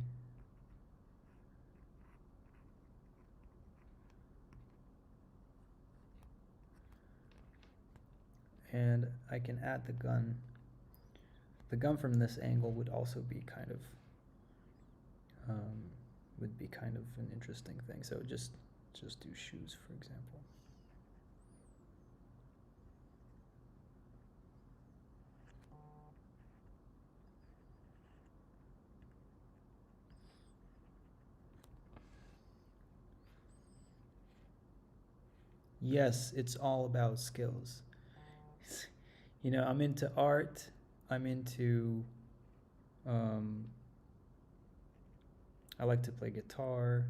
And I can add the gun. The gun from this angle would also be kind of an interesting thing. So just do shoes, for example. Yes, it's all about skills. You know, I'm into art. I'm into, I like to play guitar,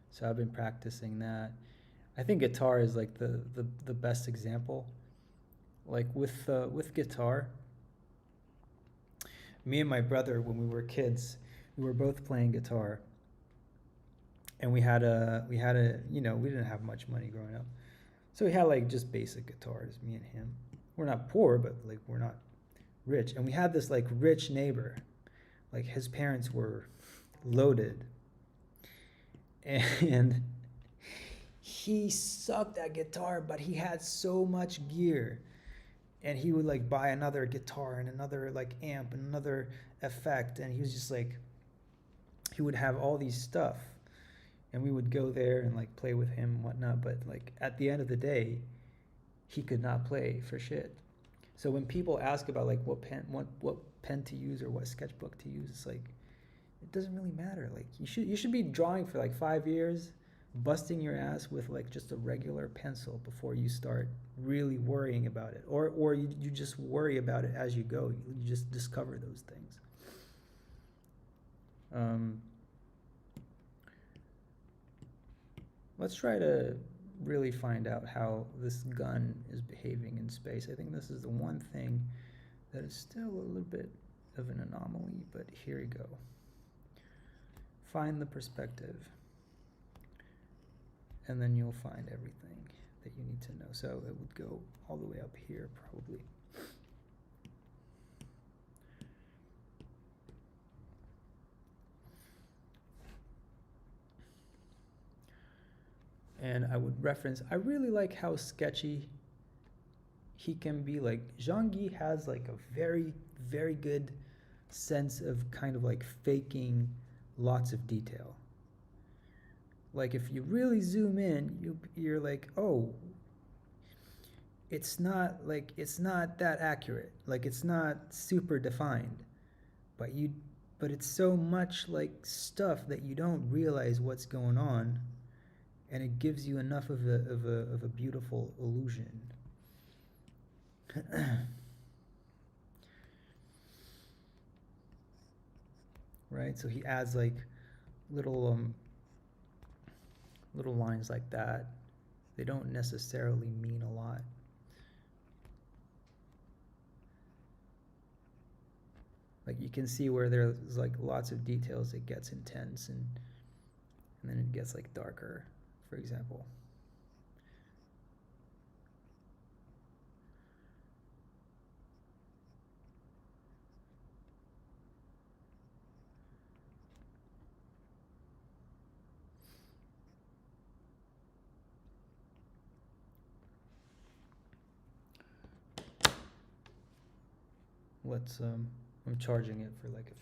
so I've been practicing that. I think guitar is like the best example. Like with guitar, me and my brother, when we were kids, we were both playing guitar, and we had a we didn't have much money growing up, so we had like just basic guitars, me and him. We're not poor, but like we're not rich, and we had this like rich neighbor, like his parents were loaded, and he sucked at guitar, but he had so much gear, and he would like buy another guitar and another like amp and another effect, and he was just like, he would have all these stuff, and we would go there and like play with him and whatnot, but like at the end of the day, he could not play for shit. So when people ask about like what pen to use or what sketchbook to use, it's like it doesn't really matter. Like you should be drawing for like 5 years, busting your ass with like just a regular pencil before you start really worrying about it, or you just worry about it as you go. You just discover those things. Let's try to really find out how this gun is behaving in space. I think this is the one thing that is still a little bit of an anomaly, but here we go. Find the perspective, and then you'll find everything that you need to know. So it would go all the way up here probably. And I would reference, I really like how sketchy he can be. Like Jung Gi has like a very, very good sense of kind of like faking lots of detail. Like if you really zoom in, you're like, oh, it's not that accurate. Like it's not super defined, but it's so much like stuff that you don't realize what's going on, and it gives you enough of a beautiful illusion. Right? So he adds like little lines like that. They don't necessarily mean a lot. Like you can see where there's like lots of details, it gets intense, and then it gets like darker, for example. Let's I'm charging it for like a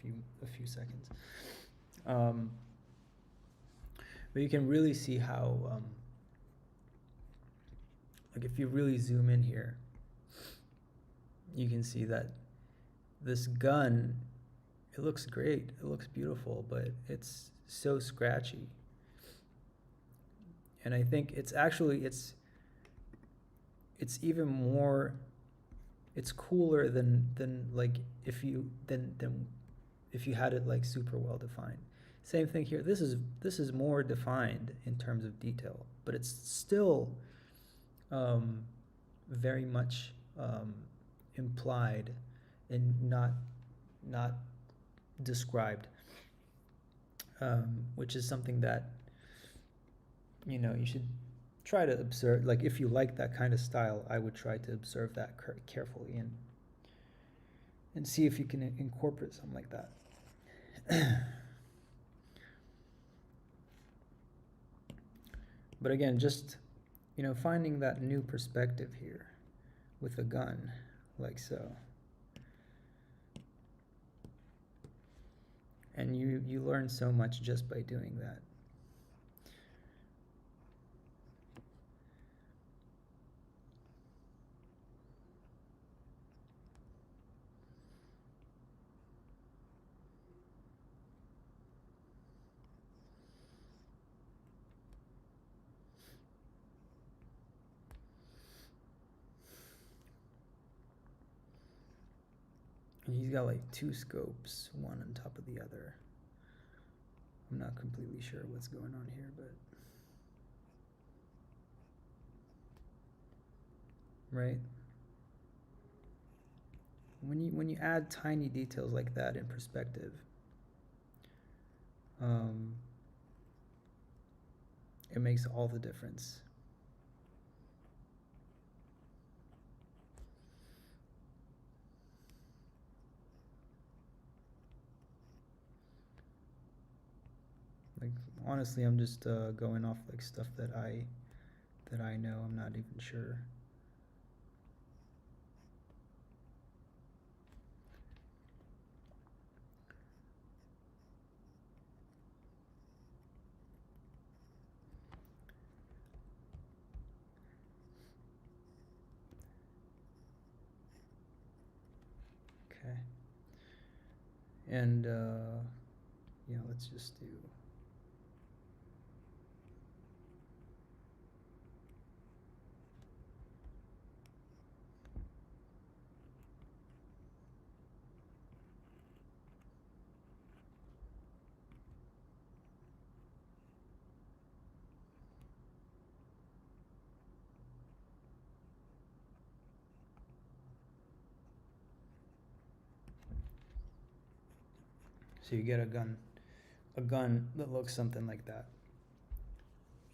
few seconds. But you can really see how like if you really zoom in here, you can see that this gun, it looks great, it looks beautiful, but it's so scratchy. And I think it's actually it's even more, it's cooler than like if you had it like super well defined. Same thing here. This is more defined in terms of detail, but it's still very much implied and not described, which is something that you should try to observe. Like if you like that kind of style, I would try to observe that carefully and see if you can incorporate something like that. But again, just finding that new perspective here with a gun, like so. And you learn so much just by doing that. And he's got like two scopes, one on top of the other. I'm not completely sure what's going on here, but right? when you add tiny details like that in perspective, it makes all the difference. Like honestly, I'm just going off like stuff that I know. I'm not even sure. Okay. And yeah, let's just do. So you get a gun that looks something like that.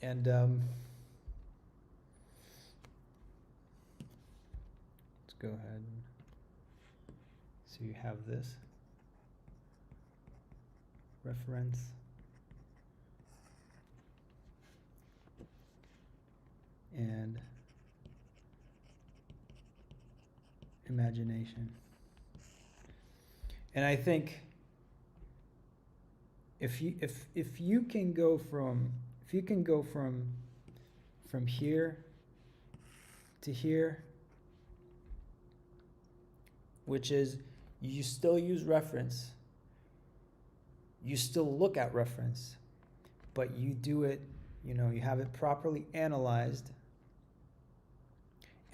And let's go ahead. So you have this reference. And imagination. And I think if you can go from here to here, which is you still use reference, you still look at reference, but you do it, you have it properly analyzed,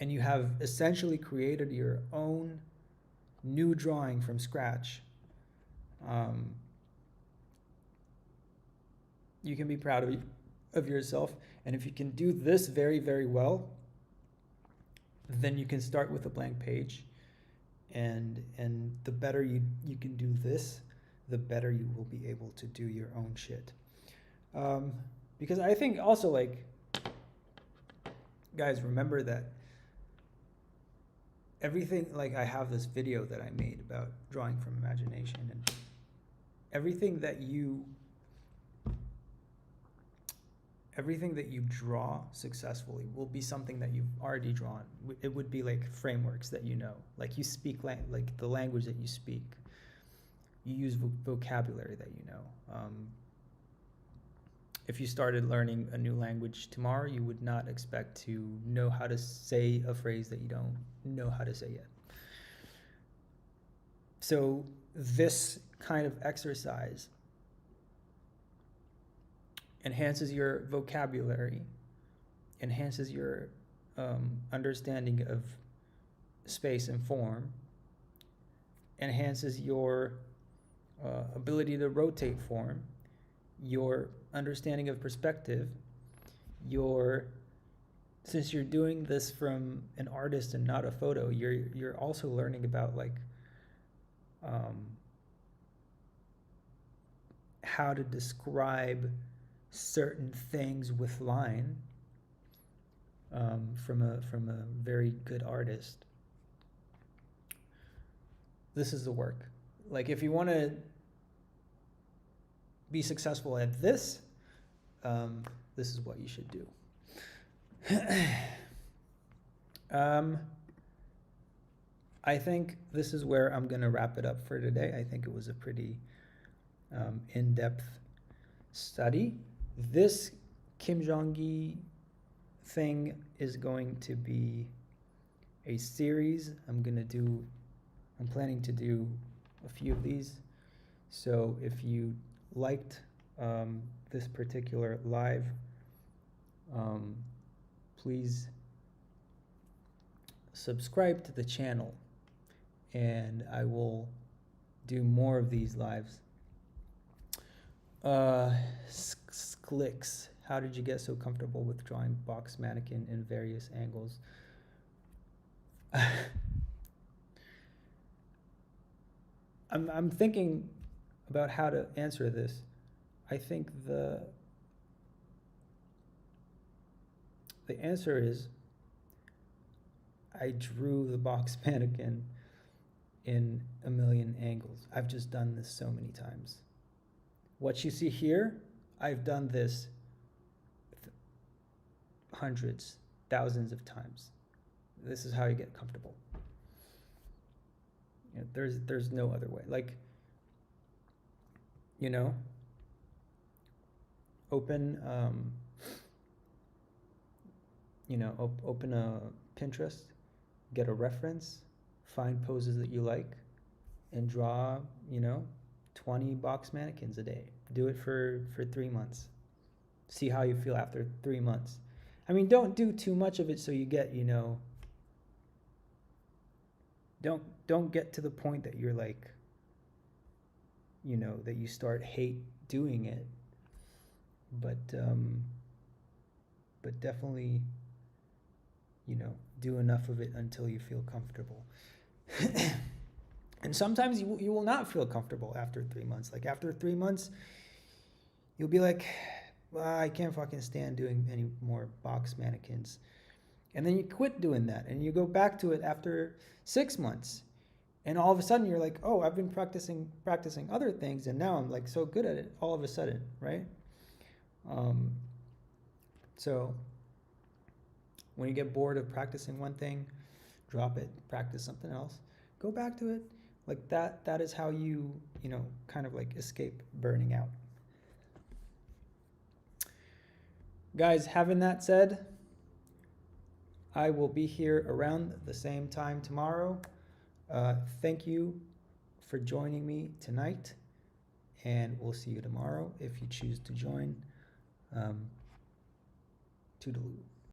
and you have essentially created your own new drawing from scratch. You can be proud of yourself, and if you can do this very, very well, then you can start with a blank page, and the better you can do this, the better you will be able to do your own shit. Because I think also, like, guys, remember that everything, like, I have this video that I made about drawing from imagination, and everything that you draw successfully will be something that you've already drawn. It would be like frameworks that like you speak like the language that you speak. You use vocabulary that you know. If you started learning a new language tomorrow, you would not expect to know how to say a phrase that you don't know how to say yet. So this kind of exercise enhances your vocabulary, enhances your understanding of space and form, enhances your ability to rotate form, your understanding of perspective, since you're doing this from an artist and not a photo, you're also learning about like how to describe certain things with line from a very good artist. This is the work. Like, if you want to be successful at this, this is what you should do. I think this is where I'm going to wrap it up for today. I think it was a pretty in-depth study. This Kim Jung Gi thing is going to be a series. I'm planning to do a few of these. So if you liked this particular live, please subscribe to the channel, and I will do more of these lives. Clicks. How did you get so comfortable with drawing box mannequin in various angles? I'm thinking about how to answer this. I think the answer is I drew the box mannequin in a million angles. I've just done this so many times. What you see here, I've done this hundreds, thousands of times. This is how you get comfortable. You know, there's no other way. Like, you know, open open a Pinterest, get a reference, find poses that you like, and draw 20 box mannequins a day. Do it for 3 months. See how you feel after 3 months. I mean, don't do too much of it so you get, don't get to the point that you're like, that you start hate doing it. But definitely, do enough of it until you feel comfortable. And sometimes you will not feel comfortable after 3 months. Like after 3 months, you'll be like, well, I can't fucking stand doing any more box mannequins. And then you quit doing that and you go back to it after 6 months. And all of a sudden you're like, oh, I've been practicing other things and now I'm like so good at it all of a sudden, right? So when you get bored of practicing one thing, drop it, practice something else, go back to it. Like that is how you kind of like escape burning out. Guys, having that said, I will be here around the same time tomorrow. Thank you for joining me tonight, and we'll see you tomorrow if you choose to join. Toodaloo.